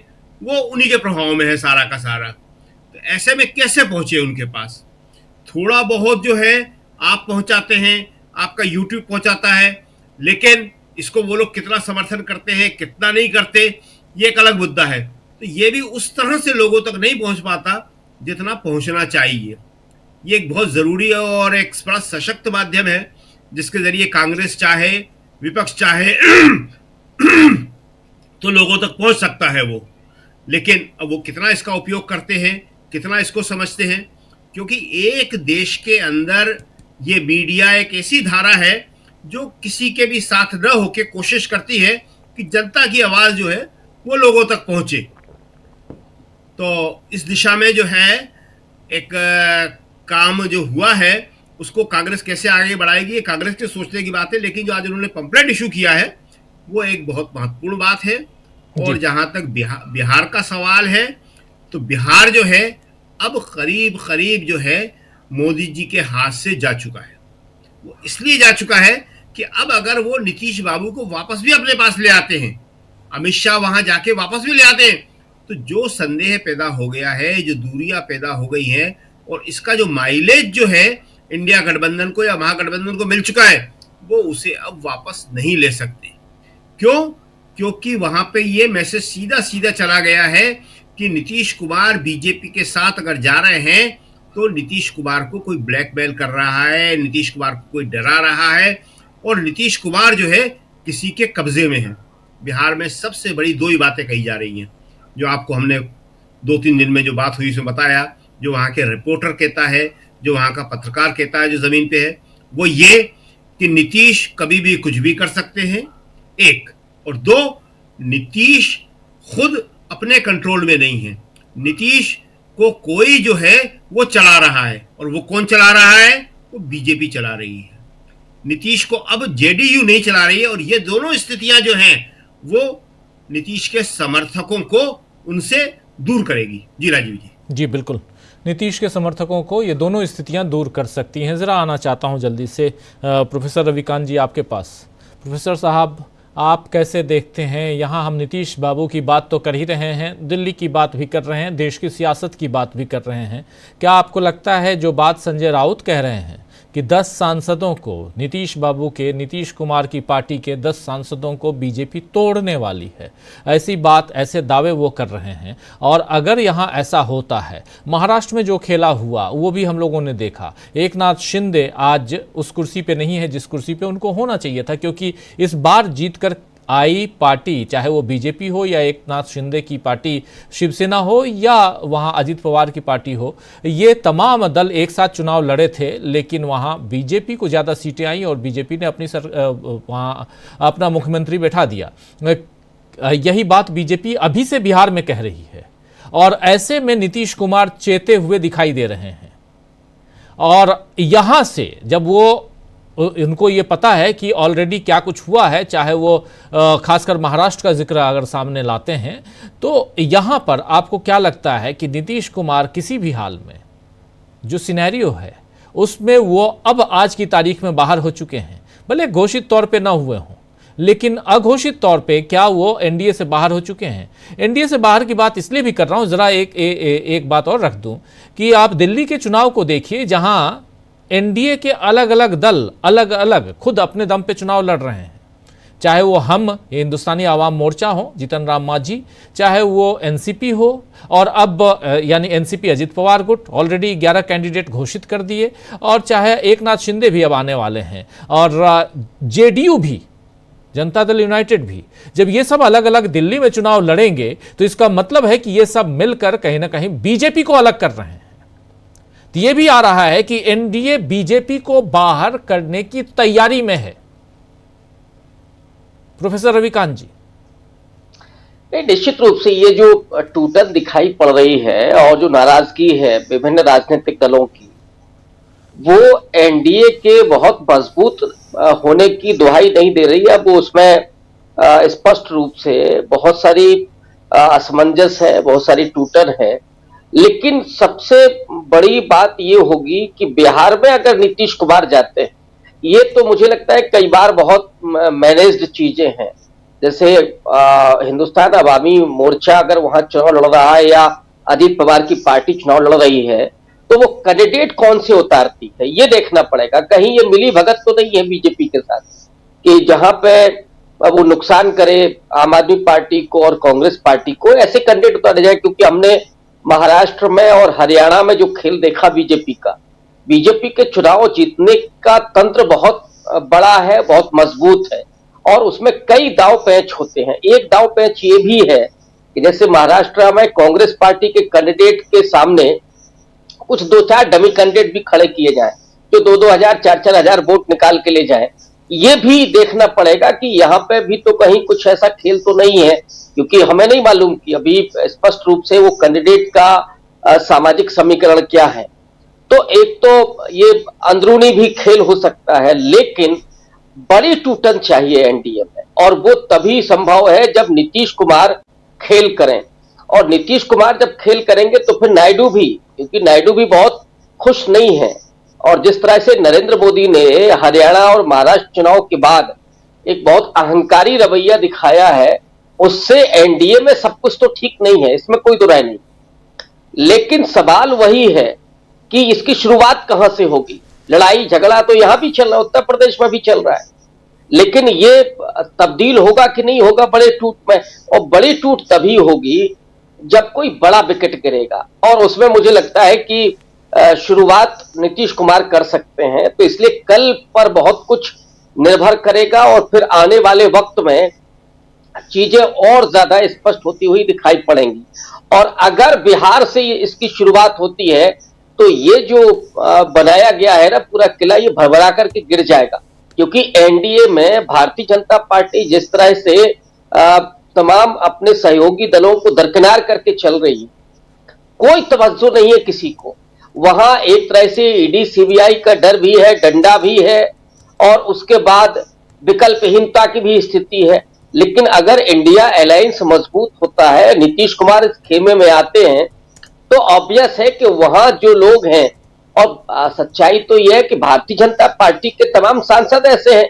वो उन्हीं के प्रभाव में है सारा का सारा। तो ऐसे में कैसे पहुंचे उनके पास? थोड़ा बहुत जो है आप पहुंचाते हैं, आपका यूट्यूब पहुंचाता है, लेकिन इसको वो लोग कितना समर्थन करते हैं, कितना नहीं करते, ये एक अलग मुद्दा है। तो ये भी उस तरह से लोगों तक नहीं पहुंच पाता जितना पहुंचना चाहिए। ये एक बहुत जरूरी और एक बड़ा सशक्त माध्यम है जिसके जरिए कांग्रेस चाहे, विपक्ष चाहे तो लोगों तक पहुंच सकता है वो। लेकिन अब वो कितना इसका उपयोग करते हैं, कितना इसको समझते हैं, क्योंकि एक देश के अंदर ये मीडिया एक ऐसी धारा है जो किसी के भी साथ न होके कोशिश करती है कि जनता की आवाज जो है वो लोगों तक पहुंचे। तो इस दिशा में जो है एक काम जो हुआ है उसको कांग्रेस कैसे आगे बढ़ाएगी, ये कांग्रेस के सोचने की बात है। लेकिन जो आज उन्होंने पंपलेट इशू किया है वो एक बहुत महत्वपूर्ण बात है। और जहां तक बिहार का सवाल है, तो बिहार जो है अब करीब करीब जो है मोदी जी के हाथ से जा चुका है। वो इसलिए जा चुका है कि अब अगर वो नीतीश बाबू को वापस भी अपने पास ले आते हैं, अमित शाह वहां जाके वापस भी ले आते हैं, तो जो संदेह पैदा हो गया है, जो दूरियां पैदा हो गई हैं, और इसका जो माइलेज जो है इंडिया गठबंधन को या महागठबंधन को मिल चुका है, वो उसे अब वापस नहीं ले सकते। क्यों? क्योंकि वहां पे ये मैसेज सीधा सीधा चला गया है कि नीतीश कुमार बीजेपी के साथ अगर जा रहे हैं तो नीतीश कुमार को कोई ब्लैकमेल कर रहा है, नीतीश कुमार को कोई डरा रहा है, और नीतीश कुमार जो है किसी के कब्जे में है। बिहार में सबसे बड़ी दो ही बातें कही जा रही हैं, जो आपको हमने 2-3 दिन में जो बात हुई उसमें बताया, जो वहाँ के रिपोर्टर कहता है, जो वहाँ का पत्रकार कहता है, जो जमीन पे है, वो ये कि नीतीश कभी भी कुछ भी कर सकते हैं, एक, और दो, नीतीश खुद अपने कंट्रोल में नहीं है। नीतीश को कोई जो है वो चला रहा है, और वो कौन चला रहा है? वो बीजेपी चला रही है। नीतीश को अब जेडीयू नहीं चला रही है, और ये दोनों स्थितियां जो हैं वो नीतीश के समर्थकों को उनसे दूर करेगी। जी राजीव जी। जी बिल्कुल, नीतीश के समर्थकों को ये दोनों स्थितियां दूर कर सकती हैं। ज़रा आना चाहता हूं जल्दी से प्रोफेसर रविकांत जी आपके पास। प्रोफेसर साहब, आप कैसे देखते हैं, यहाँ हम नीतीश बाबू की बात तो कर ही रहे हैं, दिल्ली की बात भी कर रहे हैं, देश की सियासत की बात भी कर रहे हैं, क्या आपको लगता है जो बात संजय राउत कह रहे हैं कि 10 सांसदों को, नीतीश बाबू के, नीतीश कुमार की पार्टी के 10 सांसदों को बीजेपी तोड़ने वाली है, ऐसी बात, ऐसे दावे वो कर रहे हैं? और अगर यहाँ ऐसा होता है, महाराष्ट्र में जो खेला हुआ वो भी हम लोगों ने देखा, एकनाथ शिंदे आज उस कुर्सी पे नहीं है जिस कुर्सी पे उनको होना चाहिए था, क्योंकि इस बार जीतकर आई पार्टी, चाहे वो बीजेपी हो या एकनाथ शिंदे की पार्टी शिवसेना हो या वहाँ अजित पवार की पार्टी हो, ये तमाम दल एक साथ चुनाव लड़े थे, लेकिन वहाँ बीजेपी को ज़्यादा सीटें आई और बीजेपी ने अपनी वहाँ अपना मुख्यमंत्री बैठा दिया। यही बात बीजेपी अभी से बिहार में कह रही है, और ऐसे में नीतीश कुमार चेते हुए दिखाई दे रहे हैं। और यहां से जब वो इनको ये पता है कि ऑलरेडी क्या कुछ हुआ है, चाहे वो खासकर महाराष्ट्र का जिक्र अगर सामने लाते हैं, तो यहां पर आपको क्या लगता है कि नीतीश कुमार किसी भी हाल में जो सिनेरियो है उसमें वो अब आज की तारीख में बाहर हो चुके हैं, भले घोषित तौर पे ना हुए हों, लेकिन अघोषित तौर पे क्या वो एनडीए से बाहर हो चुके हैं? एनडीए से बाहर की बात इसलिए भी कर रहा हूं, जरा एक बात और रख दूं कि आप दिल्ली के चुनाव को देखिए, जहां एनडीए के अलग अलग दल अलग अलग खुद अपने दम पे चुनाव लड़ रहे हैं, चाहे वो हम हिंदुस्तानी आवाम मोर्चा हो जीतन राम मांझी, चाहे वो एनसीपी हो, और अब यानी एनसीपी अजित पवार गुट ऑलरेडी 11 कैंडिडेट घोषित कर दिए, और चाहे एकनाथ शिंदे भी अब आने वाले हैं, और जेडीयू भी, जनता दल यूनाइटेड भी। जब ये सब अलग अलग दिल्ली में चुनाव लड़ेंगे तो इसका मतलब है कि ये सब मिलकर कहीं ना कहीं बीजेपी को अलग कर रहे हैं। तो ये भी आ रहा है कि एनडीए बीजेपी को बाहर करने की तैयारी में है। प्रोफेसर रविकांत जी। निश्चित रूप से ये जो टूटन दिखाई पड़ रही है और जो नाराजगी है विभिन्न राजनीतिक दलों की, वो एनडीए के बहुत मजबूत होने की दुहाई नहीं दे रही है। वो उसमें स्पष्ट रूप से बहुत सारी असमंजस है, बहुत सारी टूटन है। लेकिन सबसे बड़ी बात ये होगी कि बिहार में अगर नीतीश कुमार जाते हैं, ये तो मुझे लगता है कई बार बहुत मैनेज्ड चीजें हैं। जैसे हिंदुस्तान अवामी मोर्चा अगर वहां चुनाव लड़ रहा है या अजित पवार की पार्टी चुनाव लड़ रही है, तो वो कैंडिडेट कौन से उतारती है ये देखना पड़ेगा। कहीं ये मिली भगत तो नहीं है बीजेपी के साथ कि जहां पे वो नुकसान करे आम आदमी पार्टी को और कांग्रेस पार्टी को, ऐसे कैंडिडेट उतारे जाए। क्योंकि हमने महाराष्ट्र में और हरियाणा में जो खेल देखा बीजेपी के चुनाव जीतने का तंत्र बहुत बड़ा है, बहुत मजबूत है, और उसमें कई दाव पेच होते हैं। एक दाव पेच ये भी है कि जैसे महाराष्ट्र में कांग्रेस पार्टी के कैंडिडेट के सामने कुछ 2-4 डमी कैंडिडेट भी खड़े किए जाएं, जो 2-2 4-4 हजार वोट निकाल के ले जाएं। ये भी देखना पड़ेगा कि यहाँ पे भी तो कहीं कुछ ऐसा खेल तो नहीं है, क्योंकि हमें नहीं मालूम कि अभी स्पष्ट रूप से वो कैंडिडेट का सामाजिक समीकरण क्या है। तो एक तो ये अंदरूनी भी खेल हो सकता है, लेकिन बड़ी टूटन चाहिए एनडीए में, और वो तभी संभव है जब नीतीश कुमार खेल करें। और नीतीश कुमार जब खेल करेंगे तो फिर नायडू भी, क्योंकि नायडू भी बहुत खुश नहीं है। और जिस तरह से नरेंद्र मोदी ने हरियाणा और महाराष्ट्र चुनाव के बाद एक बहुत अहंकारी रवैया दिखाया है, उससे एनडीए में सब कुछ तो ठीक नहीं है, इसमें कोई दो राय नहीं। लेकिन सवाल वही है कि इसकी शुरुआत कहां से होगी। लड़ाई झगड़ा तो यहां भी चल रहा है, उत्तर प्रदेश में भी चल रहा है, लेकिन ये तब्दील होगा कि नहीं होगा बड़े टूट में। और बड़ी टूट तभी होगी जब कोई बड़ा विकेट गिरेगा, और उसमें मुझे लगता है कि शुरुआत नीतीश कुमार कर सकते हैं। तो इसलिए कल पर बहुत कुछ निर्भर करेगा, और फिर आने वाले वक्त में चीजें और ज्यादा स्पष्ट होती हुई दिखाई पड़ेंगी। और अगर बिहार से इसकी शुरुआत होती है तो ये जो बनाया गया है ना पूरा किला, ये भरभरा करके गिर जाएगा। क्योंकि एनडीए में भारतीय जनता पार्टी जिस तरह से तमाम अपने सहयोगी दलों को दरकिनार करके चल रही है, कोई तवज्जो नहीं है किसी को। वहां एक तरह से ईडी सीबीआई का डर भी है, डंडा भी है, और उसके बाद विकल्पहीनता की भी स्थिति है। लेकिन अगर इंडिया अलायंस मजबूत होता है, नीतीश कुमार इस खेमे में आते हैं, तो ऑब्वियस है कि वहां जो लोग हैं, और सच्चाई तो यह है कि भारतीय जनता पार्टी के तमाम सांसद ऐसे हैं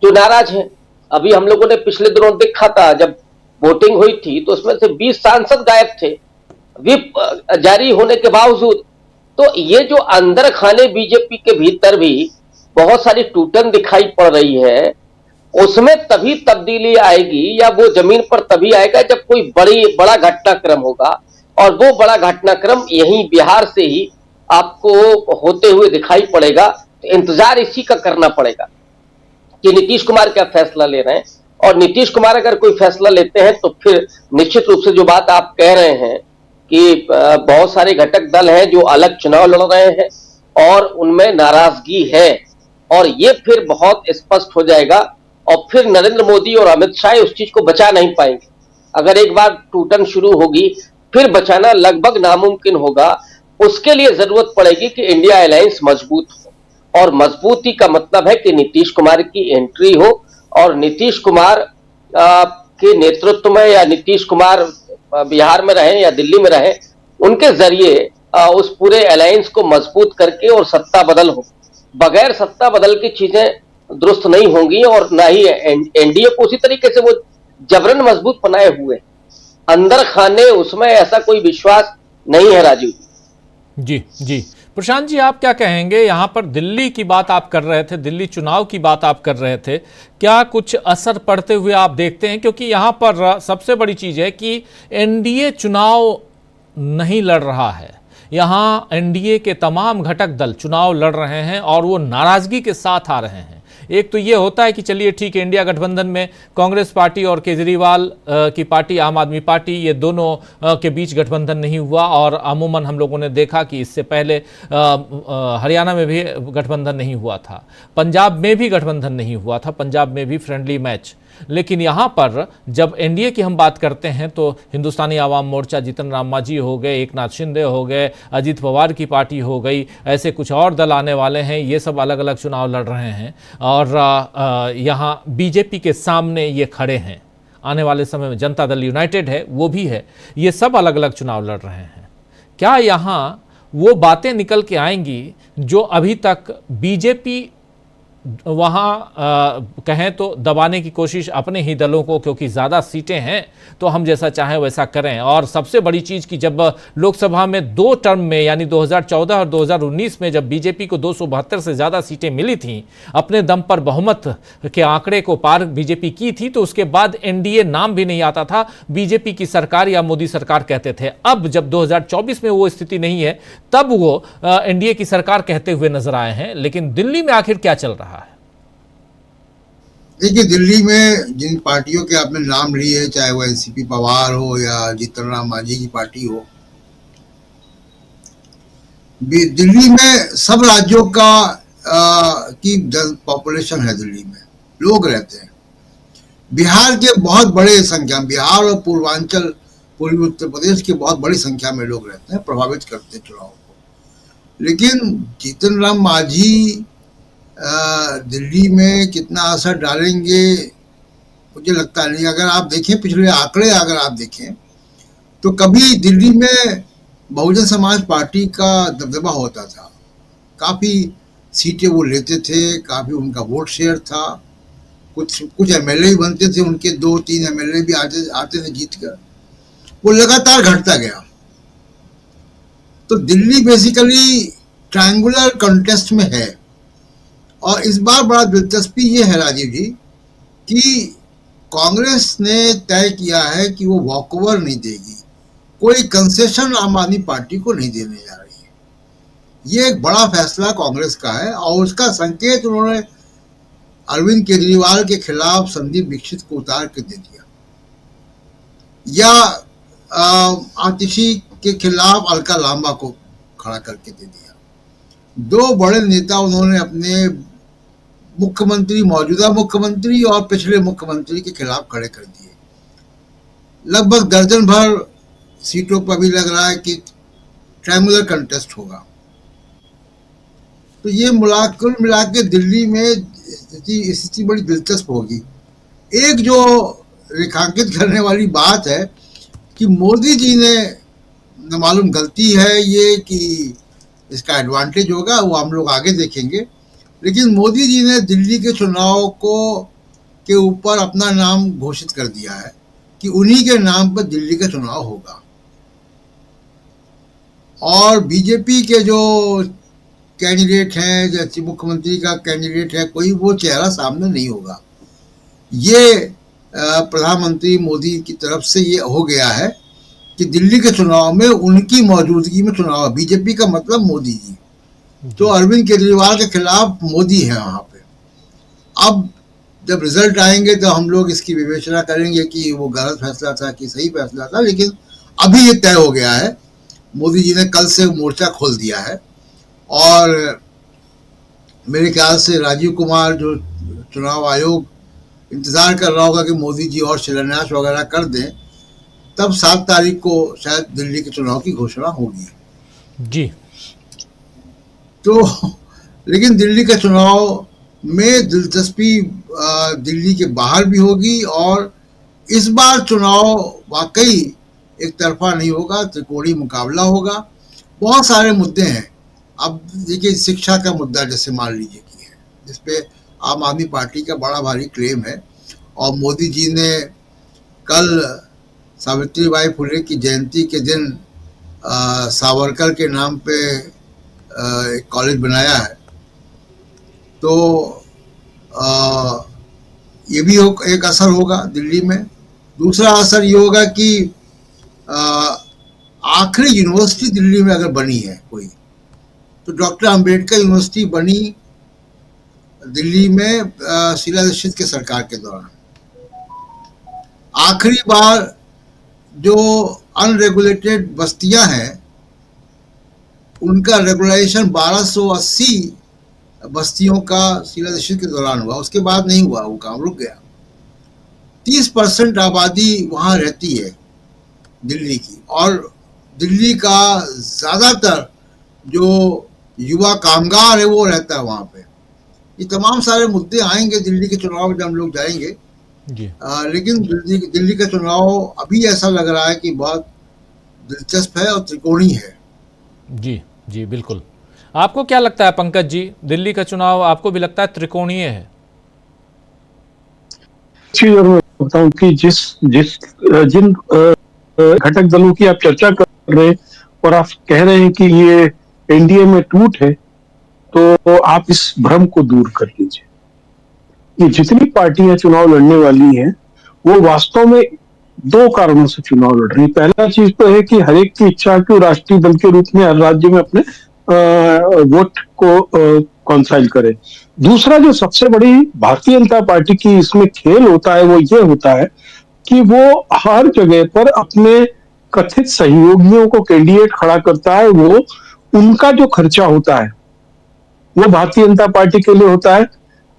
जो नाराज हैं। अभी हम लोगों ने पिछले दिनों देखा था, जब वोटिंग हुई थी तो उसमें से 20 सांसद गायब थे व्हिप जारी होने के बावजूद। तो ये जो अंदर खाने बीजेपी के भीतर भी बहुत सारी टूटन दिखाई पड़ रही है, उसमें तभी तब्दीली आएगी, या वो जमीन पर तभी आएगा जब कोई बड़ा घटनाक्रम होगा। और वो बड़ा घटनाक्रम यहीं बिहार से ही आपको होते हुए दिखाई पड़ेगा। तो इंतजार इसी का करना पड़ेगा कि नीतीश कुमार क्या फैसला ले रहे हैं। और नीतीश कुमार अगर कोई फैसला लेते हैं तो फिर निश्चित रूप से जो बात आप कह रहे हैं कि बहुत सारे घटक दल हैं जो अलग चुनाव लड़ रहे हैं और उनमें नाराजगी है, और ये फिर बहुत स्पष्ट हो जाएगा। और फिर नरेंद्र मोदी और अमित शाह उस चीज को बचा नहीं पाएंगे। अगर एक बार टूटन शुरू होगी, फिर बचाना लगभग नामुमकिन होगा। उसके लिए जरूरत पड़ेगी कि इंडिया अलायंस मजबूत हो, और मजबूती का मतलब है कि नीतीश कुमार की एंट्री हो, और नीतीश कुमार के नेतृत्व में, या नीतीश कुमार बिहार में रहे या दिल्ली में रहे, उनके जरिए उस पूरे अलायंस को मजबूत करके और सत्ता बदल हो। बगैर सत्ता बदल की चीजें दुरुस्त नहीं होंगी, और ना ही एनडीए को उसी तरीके से वो जबरन मजबूत बनाए हुए अंदर खाने, उसमें ऐसा कोई विश्वास नहीं है। राजीव जी जी, प्रशांत जी आप क्या कहेंगे? यहां पर दिल्ली की बात आप कर रहे थे, दिल्ली चुनाव की बात आप कर रहे थे, क्या कुछ असर पड़ते हुए आप देखते हैं? क्योंकि यहां पर सबसे बड़ी चीज है कि एनडीए चुनाव नहीं लड़ रहा है, यहां एनडीए के तमाम घटक दल चुनाव लड़ रहे हैं और वो नाराजगी के साथ आ रहे हैं। एक तो ये होता है कि चलिए ठीक है, इंडिया गठबंधन में कांग्रेस पार्टी और केजरीवाल की पार्टी आम आदमी पार्टी, ये दोनों के बीच गठबंधन नहीं हुआ, और अमूमन हम लोगों ने देखा कि इससे पहले हरियाणा में भी गठबंधन नहीं हुआ था, पंजाब में भी गठबंधन नहीं हुआ था, पंजाब में भी फ्रेंडली मैच। लेकिन यहाँ पर जब एनडीए की हम बात करते हैं तो हिंदुस्तानी आवाम मोर्चा, जीतन राम मांझी हो गए, एकनाथ शिंदे हो गए, अजीत पवार की पार्टी हो गई, ऐसे कुछ और दल आने वाले हैं, ये सब अलग अलग चुनाव लड़ रहे हैं, और यहाँ बीजेपी के सामने ये खड़े हैं। आने वाले समय में जनता दल यूनाइटेड है, वो भी है, ये सब अलग अलग चुनाव लड़ रहे हैं। क्या यहाँ वो बातें निकल के आएंगी जो अभी तक बीजेपी वहाँ कहें तो दबाने की कोशिश अपने ही दलों को, क्योंकि ज़्यादा सीटें हैं तो हम जैसा चाहें वैसा करें? और सबसे बड़ी चीज़ कि जब लोकसभा में 2 टर्म में यानी 2014 और 2019 में जब बीजेपी को 272 से ज़्यादा सीटें मिली थीं, अपने दम पर बहुमत के आंकड़े को पार बीजेपी की थी, तो उसके बाद एनडीए नाम भी नहीं आता था, बीजेपी की सरकार या मोदी सरकार कहते थे। अब जब 2024 में वो स्थिति नहीं है, तब वो एनडीए की सरकार कहते हुए नजर आए हैं। लेकिन दिल्ली में आखिर क्या चल रहा है? देखिए, दिल्ली में जिन पार्टियों के आपने नाम लिए, चाहे वो एनसीपी पवार हो या जीतन राम मांझी की पार्टी हो, दिल्ली में सब राज्यों का की पॉपुलेशन है, दिल्ली में लोग रहते हैं। बिहार के बहुत बड़े संख्या, बिहार और पूर्वांचल, पूर्वी उत्तर प्रदेश के बहुत बड़ी संख्या में लोग रहते हैं, प्रभावित करते हैं चुनाव को। लेकिन जीतन राम मांझी दिल्ली में कितना असर डालेंगे मुझे लगता नहीं। अगर आप देखें पिछले आंकड़े, अगर आप देखें तो कभी दिल्ली में बहुजन समाज पार्टी का दबदबा होता था, काफ़ी सीटें वो लेते थे, काफ़ी उनका वोट शेयर था, कुछ एमएलए बनते थे, उनके 2-3 एमएलए भी आते थे जीत कर, वो लगातार घटता गया। तो दिल्ली बेसिकली ट्रायंगुलर कंटेस्ट में है। और इस बार बड़ा दिलचस्पी ये है राजीव जी कि कांग्रेस ने तय किया है कि वो वॉकओवर नहीं देगी, कोई कंसेशन आम आदमी पार्टी को नहीं देने जा रही है। ये एक बड़ा फैसला कांग्रेस का है, और उसका संकेत उन्होंने अरविंद केजरीवाल के खिलाफ संदीप दीक्षित को उतार के दे दिया, या आतिशी के खिलाफ अलका लांबा को खड़ा करके दे दिया। 2 बड़े नेता उन्होंने अपने मुख्यमंत्री, मौजूदा मुख्यमंत्री और पिछले मुख्यमंत्री के खिलाफ खड़े कर दिए। लगभग दर्जन भर सीटों पर भी लग रहा है कि ट्रायंगुलर कंटेस्ट होगा। तो ये कुल मिला के दिल्ली में स्थिति बड़ी दिलचस्प होगी। एक जो रेखांकित करने वाली बात है कि मोदी जी ने न मालूम गलती है ये कि इसका एडवांटेज होगा, वो हम लोग आगे देखेंगे, लेकिन मोदी जी ने दिल्ली के चुनाव के ऊपर अपना नाम घोषित कर दिया है कि उन्हीं के नाम पर दिल्ली का चुनाव होगा। और बीजेपी के जो कैंडिडेट हैं, जैसे मुख्यमंत्री का कैंडिडेट है कोई, वो चेहरा सामने नहीं होगा। ये प्रधानमंत्री मोदी की तरफ से ये हो गया है कि दिल्ली के चुनाव में उनकी मौजूदगी में चुनाव, बीजेपी का मतलब मोदी जी, तो अरविंद केजरीवाल के खिलाफ मोदी है वहां पे। अब जब रिजल्ट आएंगे तो हम लोग इसकी विवेचना करेंगे कि वो गलत फैसला था कि सही फैसला था, लेकिन अभी ये तय हो गया है। मोदी जी ने कल से मोर्चा खोल दिया है, और मेरे ख्याल से राजीव कुमार जो चुनाव आयोग इंतजार कर रहा होगा कि मोदी जी और शिलान्यास वगैरह कर दें, तब 7 तारीख को शायद दिल्ली के चुनाव की घोषणा होगी। जी। तो लेकिन दिल्ली का चुनाव में दिलचस्पी दिल्ली के बाहर भी होगी, और इस बार चुनाव वाकई एक तरफा नहीं होगा, त्रिकोणीय मुकाबला होगा। बहुत सारे मुद्दे हैं। अब देखिए, शिक्षा का मुद्दा जैसे मान लीजिए कि है, जिसपे आम आदमी पार्टी का बड़ा भारी क्लेम है, और मोदी जी ने कल सावित्रीबाई फुले की जयंती के दिन सावरकर के नाम पे एक कॉलेज बनाया है। तो ये भी एक असर होगा दिल्ली में। दूसरा असर ये होगा कि आखिरी यूनिवर्सिटी दिल्ली में अगर बनी है कोई, तो डॉक्टर अंबेडकर यूनिवर्सिटी बनी दिल्ली में शीला दीक्षित के सरकार के दौरान। आखिरी बार जो अनरेगुलेटेड बस्तियां हैं, उनका रेगुलेशन 1280 बस्तियों का शीला दीक्षित के दौरान हुआ, उसके बाद नहीं हुआ, वो काम रुक गया। 30% आबादी वहाँ रहती है दिल्ली की, और दिल्ली का ज़्यादातर जो युवा कामगार है वो रहता है वहाँ पे। ये तमाम सारे मुद्दे आएंगे दिल्ली के चुनाव में जब हम लोग जाएंगे जी। लेकिन दिल्ली का चुनाव अभी ऐसा लग रहा है कि बहुत दिलचस्प है और त्रिकोणीय है। जी जी बिल्कुल। आपको क्या लगता है पंकज जी, दिल्ली का चुनाव आपको भी लगता है त्रिकोणीय है? चीज और मैं बताऊं कि जिन घटक दलों की आप चर्चा कर रहे हैं और आप कह रहे हैं कि ये एनडीए में टूट है, तो आप इस भ्रम को दूर कर लीजिए। ये जितनी पार्टियां चुनाव लड़ने वाली हैं, वो वास्तव में दो कारणों से चुनाव लड़ रही है। पहला चीज तो है कि हर एक की इच्छा है कि वो राष्ट्रीय दल के रूप में हर राज्य में अपने वोट को कॉन्साइल करे। दूसरा, जो सबसे बड़ी भारतीय जनता पार्टी की इसमें खेल होता है, वो ये होता है कि वो हर जगह पर अपने कथित सहयोगियों को कैंडिडेट खड़ा करता है। वो उनका जो खर्चा होता है वो भारतीय जनता पार्टी के लिए होता है।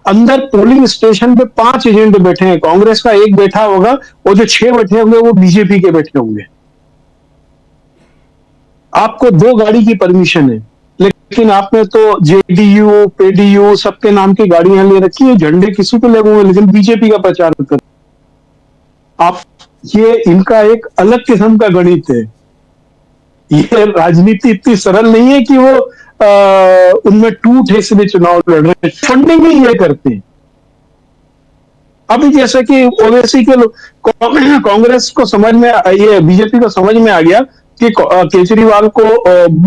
अंदर पोलिंग स्टेशन पे 5 एजेंट बैठे हैं, कांग्रेस का एक बैठा होगा, और जो 6 बैठे होंगे वो बीजेपी के बैठे होंगे। आपको 2 गाड़ी की परमिशन है, लेकिन आपने तो जेडीयू पेडीयू सबके नाम की गाड़ियां ले रखी है, झंडे किसी पे लगे हुए, लेकिन बीजेपी का प्रचार कर। आप ये इनका एक अलग किस्म का गणित है। ये राजनीति इतनी सरल नहीं है कि वो उनमें टूट है इसलिए चुनाव लड़ रहे हैं। फंडिंग ही ये करते हैं। अभी जैसे कि ओवैसी के लोग, कांग्रेस को समझ में, ये बीजेपी को समझ में आ गया कि केजरीवाल को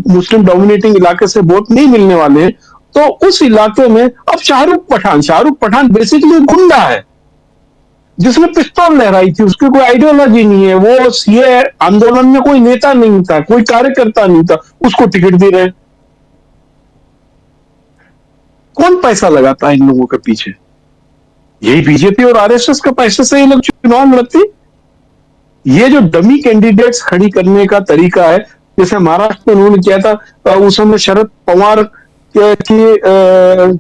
मुस्लिम डोमिनेटिंग इलाके से वोट नहीं मिलने वाले हैं, तो उस इलाके में अब शाहरुख पठान बेसिकली गुंडा है जिसने पिस्तौल लहराई थी। उसकी कोई आइडियोलॉजी नहीं है, वो सीए आंदोलन में कोई नेता नहीं था, कोई कार्यकर्ता नहीं था, उसको टिकट दे रहे। कौन पैसा लगाता है इन लोगों के पीछे? यही बीजेपी और आरएसएस के पैसे से ये लोग चुनाव लड़ती। ये जो डमी कैंडिडेट्स खड़ी करने का तरीका है, जैसे महाराष्ट्र में उन्होंने किया था, उस समय शरद पवार के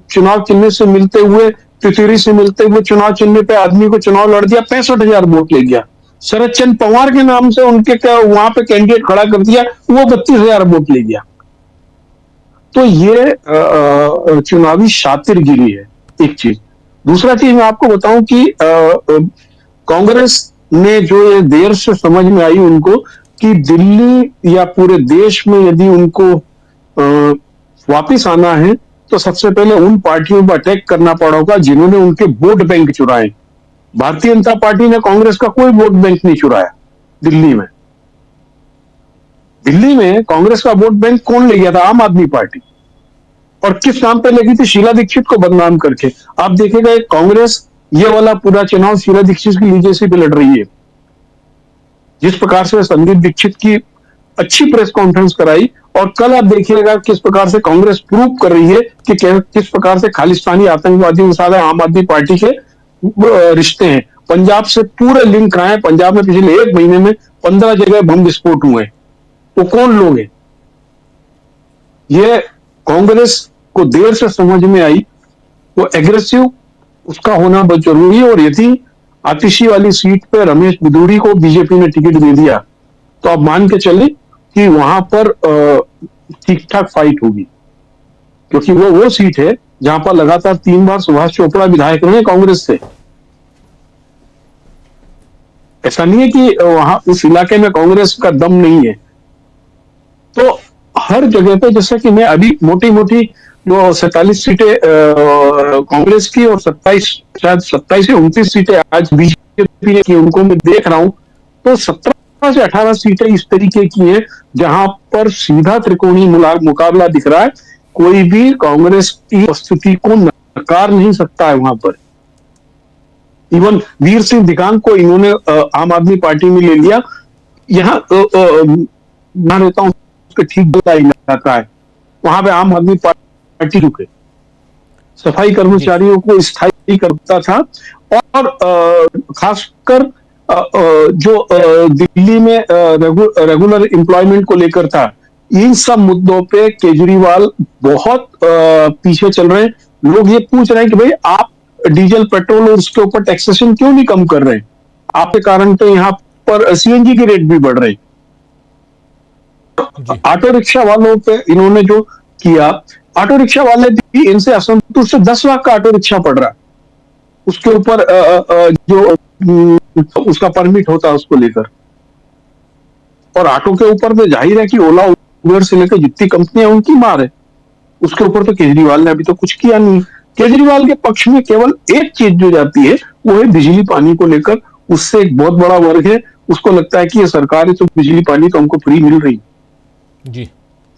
चुनाव चिन्ह से मिलते हुए, तितरी से मिलते हुए चुनाव चिन्ह पे आदमी को चुनाव लड़ दिया, 65,000 वोट ले गया। शरद चंद्र पवार के नाम से उनके वहां पे कैंडिडेट खड़ा कर दिया, वो 32,000 वोट ले गया। तो ये चुनावी शातिरगिरी है, एक चीज। दूसरा चीज मैं आपको बताऊं कि कांग्रेस ने जो ये देर से समझ में आई उनको कि दिल्ली या पूरे देश में यदि उनको वापिस आना है, तो सबसे पहले उन पार्टियों पर अटैक करना पड़ेगा जिन्होंने उनके वोट बैंक चुराए। भारतीय जनता पार्टी ने कांग्रेस का कोई वोट बैंक नहीं चुराया दिल्ली में। दिल्ली में कांग्रेस का वोट बैंक कौन ले गया था? आम आदमी पार्टी। और किस नाम पे लगी थी? शीला दीक्षित को बदनाम करके। आप देखिएगा कांग्रेस ये वाला पूरा चुनाव शीला दीक्षित की लीजेसी पे लड़ रही है। जिस प्रकार से संदीप दीक्षित की अच्छी प्रेस कॉन्फ्रेंस कराई, और कल आप देखिएगा किस प्रकार से कांग्रेस प्रूव कर रही है कि किस प्रकार से खालिस्तानी आतंकवादियों के साथ आम आदमी पार्टी के रिश्ते हैं। पंजाब से पूरे लिंक आए। पंजाब में पिछले 1 महीने में 15 जगह बम विस्फोट हुए। तो कौन लोग हैं? ये कांग्रेस को देर से समझ में आई, तो एग्रेसिव उसका होना बहुत जरूरी है। और यदि आतिशी वाली सीट पे रमेश बिदूरी को बीजेपी ने टिकट दे दिया, तो आप मान के चले कि वहां पर ठीक ठाक फाइट होगी, क्योंकि वो सीट है जहां पर लगातार 3 बार सुभाष चोपड़ा विधायक रहे कांग्रेस से। ऐसा नहीं है कि वहां उस इलाके में कांग्रेस का दम नहीं है। तो हर जगह पे, जैसे कि मैं अभी मोटी मोटी जो 47 सीटें कांग्रेस की और 27 शायद 27 से 29 सीटें आज बीजेपी की, उनको मैं देख रहा हूं, तो 17 से 18 सीटें इस तरीके की हैं जहां पर सीधा त्रिकोणीय मुकाबला दिख रहा है। कोई भी कांग्रेस की उपस्थिति को नकार नहीं सकता है वहां पर। इवन वीर सिंह दिगांग को इन्होंने आम आदमी पार्टी में ले लिया। यहाँ मैं रहता हूँ, ठीक बड़ा इलाका है, वहां पे आम आदमी पार्टी रुके, सफाई कर्मचारियों को स्थायी करता था। और खासकर जो दिल्ली में रेगुलर एम्प्लॉयमेंट को लेकर था, इन सब मुद्दों पे केजरीवाल बहुत पीछे चल रहे हैं। लोग ये पूछ रहे हैं कि भाई आप डीजल पेट्रोल और उसके ऊपर टैक्सेशन क्यों नहीं कम कर रहे हैं? आपके कारण तो यहाँ पर सीएनजी के रेट भी बढ़ रहे हैं। ऑटो रिक्शा वालों पे इन्होंने जो किया, ऑटो रिक्शा वाले भी इनसे असंतुष्ट। 10 लाख का ऑटो रिक्शा पड़ रहा है, उसके ऊपर जो उसका परमिट होता है उसको लेकर। और ऑटो के ऊपर तो जाहिर है कि ओला उबर से लेकर जितनी कंपनियां उनकी मार है, उसके ऊपर तो केजरीवाल ने अभी तो कुछ किया नहीं। केजरीवाल के पक्ष में केवल एक चीज जो जाती है वो है बिजली पानी को लेकर। उससे एक बहुत बड़ा वर्ग है, उसको लगता है कि ये सरकार है तो बिजली पानी तो हमको फ्री मिल रही जी।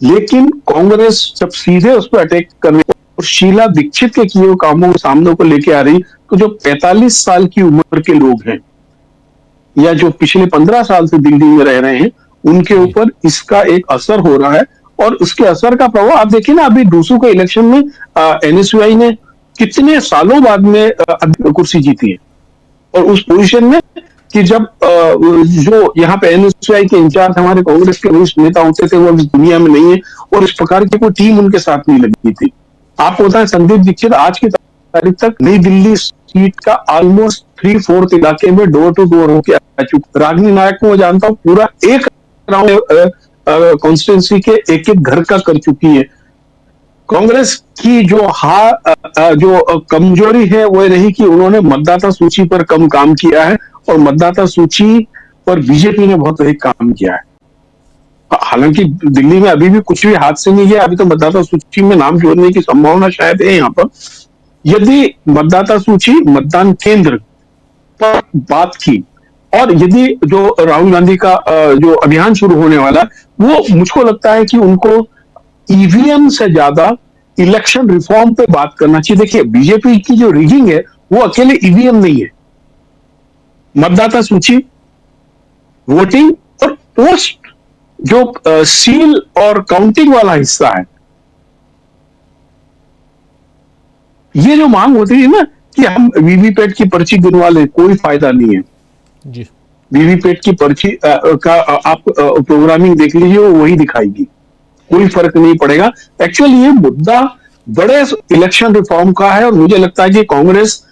लेकिन कांग्रेस जब सीधे उस पर अटैक करने और शीला दीक्षित के किए हुए कामों के सामने को लेके आ रही, तो जो 45 साल की उम्र के लोग हैं या जो पिछले 15 साल से दिल्ली में रह रहे हैं, उनके ऊपर इसका एक असर हो रहा है। और उसके असर का प्रभाव आप देखिए ना, अभी डूसू के इलेक्शन में एनएसयूआई ने कितने सालों बाद में कुर्सी जीती है। और उस पोजीशन में कि जब जो यहाँ पे एनएसयूआई के इंचार्ज हमारे कांग्रेस के वरिष्ठ नेता होते थे, वो इस दुनिया में नहीं है और इस प्रकार की कोई टीम उनके साथ नहीं लगी थी। आपको पता है संदीप दीक्षित आज की तारीख तक नई दिल्ली सीट का ऑलमोस्ट 3/4 इलाके में डोर टू डोर होकर आ चुका। रागिनी नायक को मैं जानता हूँ, पूरा एक राउंड कॉन्स्टिट्यूंसी के एक एक घर का कर चुकी है। कांग्रेस की जो कमजोरी है वो रही कि उन्होंने मतदाता सूची पर कम काम किया है और मतदाता सूची पर बीजेपी ने बहुत अधिक काम किया है। हालांकि दिल्ली में अभी भी कुछ भी हाथ से नहीं है, अभी तो मतदाता सूची में नाम जोड़ने की संभावना शायद है यहाँ पर। यदि मतदाता सूची मतदान केंद्र पर बात की और यदि जो राहुल गांधी का जो अभियान शुरू होने वाला वो, मुझको लगता है कि उनको ईवीएम से ज्यादा इलेक्शन रिफॉर्म पे बात करना चाहिए। देखिए बीजेपी की जो रिगिंग है वो अकेले ईवीएम नहीं है, मतदाता सूची, वोटिंग और पोस्ट जो सील और काउंटिंग वाला हिस्सा है। ये जो मांग होती है ना कि हम वीवीपैट की पर्ची गिनवा लें, कोई फायदा नहीं है जी। वीवीपैट की पर्ची का आप प्रोग्रामिंग देख लीजिए, वो वही दिखाएगी, कोई फर्क नहीं पड़ेगा। एक्चुअली ये मुद्दा बड़े इलेक्शन रिफॉर्म का है और मुझे लगता है कि कांग्रेस,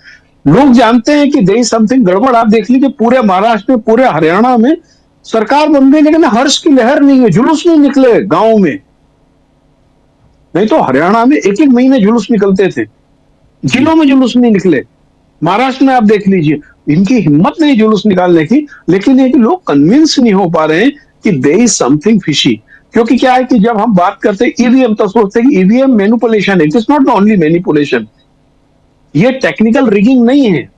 लोग जानते हैं कि देयर इज समथिंग गड़बड़। आप देख लीजिए पूरे महाराष्ट्र में, पूरे हरियाणा में सरकार बन गई लेकिन हर्ष की लहर नहीं है, जुलूस नहीं निकले गांव में। नहीं तो हरियाणा में एक एक महीने जुलूस निकलते थे, जिलों में जुलूस नहीं निकले। महाराष्ट्र में आप देख लीजिए, इनकी हिम्मत नहीं जुलूस निकालने की, लेकिन ये कि लोग कन्विंस नहीं हो पा रहे हैं कि देयर इज समथिंग फिशी। क्योंकि क्या है कि जब हम बात करते हैं ईवीएम तो सोचते हैं कि ईवीएम मैनिपुलेशन है। It is not only manipulation, ये टेक्निकल रिगिंग नहीं है।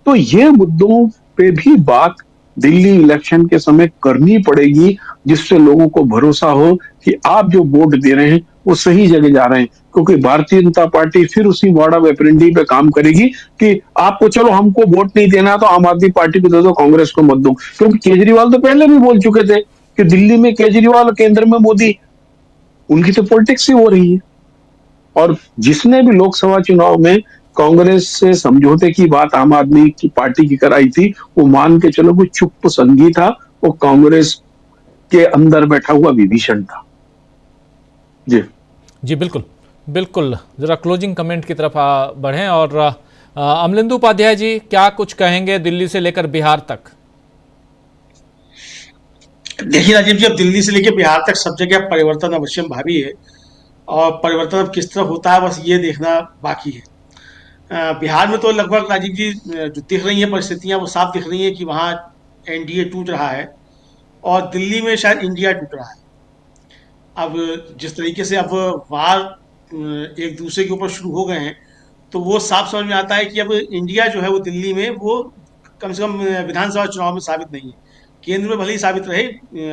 तो ये मुद्दों पे भी बात दिल्ली इलेक्शन के समय करनी पड़ेगी, जिससे लोगों को भरोसा हो कि आप जो वोट दे रहे हैं वो सही जगह जा रहे हैं। क्योंकि भारतीय जनता पार्टी फिर उसी मॉडल ऑफ ऑपरेंडी पे काम करेगी कि आपको चलो हमको वोट नहीं देना तो आम आदमी पार्टी को दे दो, कांग्रेस को मत दो। क्योंकि केजरीवाल तो पहले भी बोल चुके थे कि दिल्ली में केजरीवाल, केंद्र में मोदी, उनकी तो पॉलिटिक्स ही हो रही है। और जिसने भी लोकसभा चुनाव में कांग्रेस से समझौते की बात आम आदमी की पार्टी की कराई थी, वो मान के चलो कोई चुप संगी था, वो कांग्रेस के अंदर बैठा हुआ विभीषण था। जी जी बिल्कुल बिल्कुल। जरा क्लोजिंग कमेंट की तरफ बढ़ें और अमलेंदु उपाध्याय जी क्या कुछ कहेंगे दिल्ली से लेकर बिहार तक? देखिए राजीव जी, अब दिल्ली से लेकर बिहार तक सब जगह परिवर्तन अवश्यम भावी है, और परिवर्तन अब किस तरफ होता है बस ये देखना बाकी है। बिहार में तो लगभग राजीव जी जो दिख रही है परिस्थितियां वो साफ दिख रही हैं कि वहाँ एनडीए टूट रहा है, और दिल्ली में शायद इंडिया टूट रहा है। अब जिस तरीके से अब वार एक दूसरे के ऊपर शुरू हो गए हैं, तो वो साफ समझ में आता है कि अब इंडिया जो है वो दिल्ली में वो कम से कम विधानसभा चुनाव में साबित नहीं है। केंद्र में भले ही साबित रहे,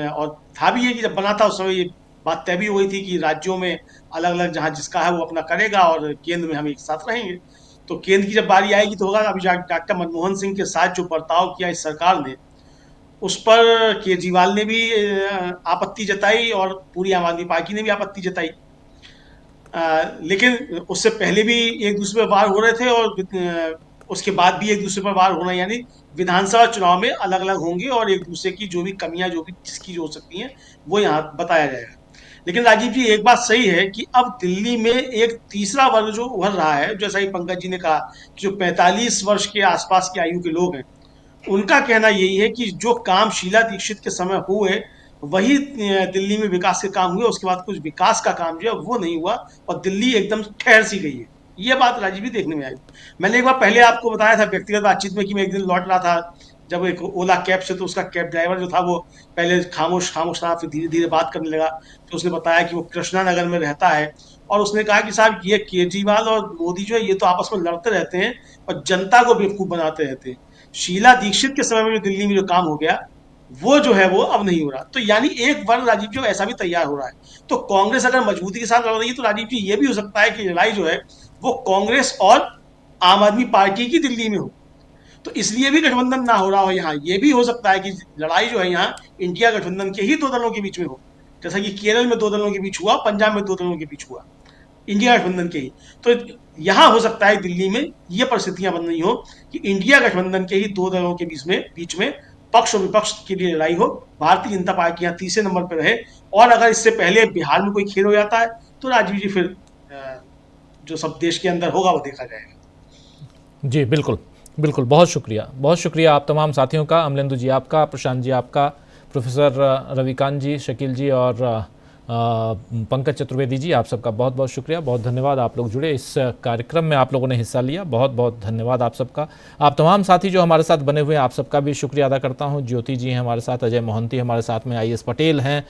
और था भी ये कि जब बना था उस समय ये बात तय भी हो गई थी कि राज्यों में अलग अलग जहाँ जिसका है वो अपना करेगा और केंद्र में हम एक साथ रहेंगे। तो केंद्र की जब बारी आएगी तो होगा। अभी डॉक्टर मनमोहन सिंह के साथ जो बर्ताव किया इस सरकार ने, उस पर केजरीवाल ने भी आपत्ति जताई और पूरी आम आदमी पार्टी ने भी आपत्ति जताई। लेकिन उससे पहले भी एक दूसरे पर वार हो रहे थे, और उसके बाद भी एक दूसरे पर वार होना, यानी विधानसभा चुनाव में अलग अलग होंगे और एक दूसरे की जो भी कमियां जो भी जिसकी जो हो सकती हैं वो यहाँ बताया जाएगा। लेकिन राजीव जी एक बात सही है कि अब दिल्ली में एक तीसरा वर्ग जो उभर रहा है, जैसा कि पंकज जी ने कहा कि जो 45 वर्ष के आसपास की आयु के लोग हैं, उनका कहना यही है कि जो काम शीला दीक्षित के समय हुए वही दिल्ली में विकास के काम हुए, उसके बाद कुछ विकास का काम जो है वो नहीं हुआ और दिल्ली एकदम ठहर सी गई है। ये बात राजीव भी देखने में आई। मैंने एक बार पहले आपको बताया था व्यक्तिगत बातचीत में कि मैं एक दिन लौट रहा था जब एक ओला कैब से, तो उसका कैब ड्राइवर जो था वो पहले खामोश खामोश था, फिर धीरे धीरे बात करने लगा। फिर उसने बताया कि वो कृष्णा नगर में रहता है, और उसने कहा कि साहब ये केजरीवाल और मोदी जो है ये तो आपस में लड़ते रहते हैं और जनता को बेवकूफ बनाते रहते हैं। शीला दीक्षित के समय में जो दिल्ली में जो काम हो गया वो जो है वो अब नहीं हो रहा। तो यानी एक वर्ग राजीव जी ऐसा भी तैयार हो रहा है। तो कांग्रेस अगर मजबूती के साथ लड़ रही है तो राजीव जी ये भी हो सकता है कि लड़ाई जो है वो कांग्रेस और आम आदमी पार्टी की दिल्ली में हो, तो इसलिए भी गठबंधन ना हो रहा हो यहाँ। ये भी हो सकता है कि लड़ाई जो है यहाँ इंडिया गठबंधन के ही दो दलों के बीच में हो, जैसा कि केरल में दो दलों के बीच हुआ, पंजाब में दो दलों के बीच हुआ, इंडिया गठबंधन के ही। तो यहाँ हो सकता है दिल्ली में ये परिस्थितियां बन रही हो कि इंडिया गठबंधन के ही दो दलों के बीच में पक्ष और विपक्ष के लिए लड़ाई हो, भारतीय जनता पार्टी यहाँ तीसरे नंबर पर रहे। और अगर इससे पहले बिहार में कोई खेल हो जाता है तो राजीव जी फिर जो सब देश के अंदर होगा वो देखा जाएगा। जी बिल्कुल बिल्कुल, बहुत शुक्रिया आप तमाम साथियों का, अमलेंदु जी आपका, प्रशांत जी आपका, प्रोफेसर रविकांत जी, शकील जी और पंकज चतुर्वेदी जी, आप सबका बहुत बहुत शुक्रिया, बहुत धन्यवाद। आप लोग जुड़े इस कार्यक्रम में, आप लोगों ने हिस्सा लिया, बहुत बहुत धन्यवाद आप सबका। आप तमाम साथी जो हमारे साथ बने हुए हैं, आप सबका भी शुक्रिया अदा करता हूं। ज्योति जी हैं हमारे साथ, अजय मोहंती हमारे साथ में, IS पटेल हैं,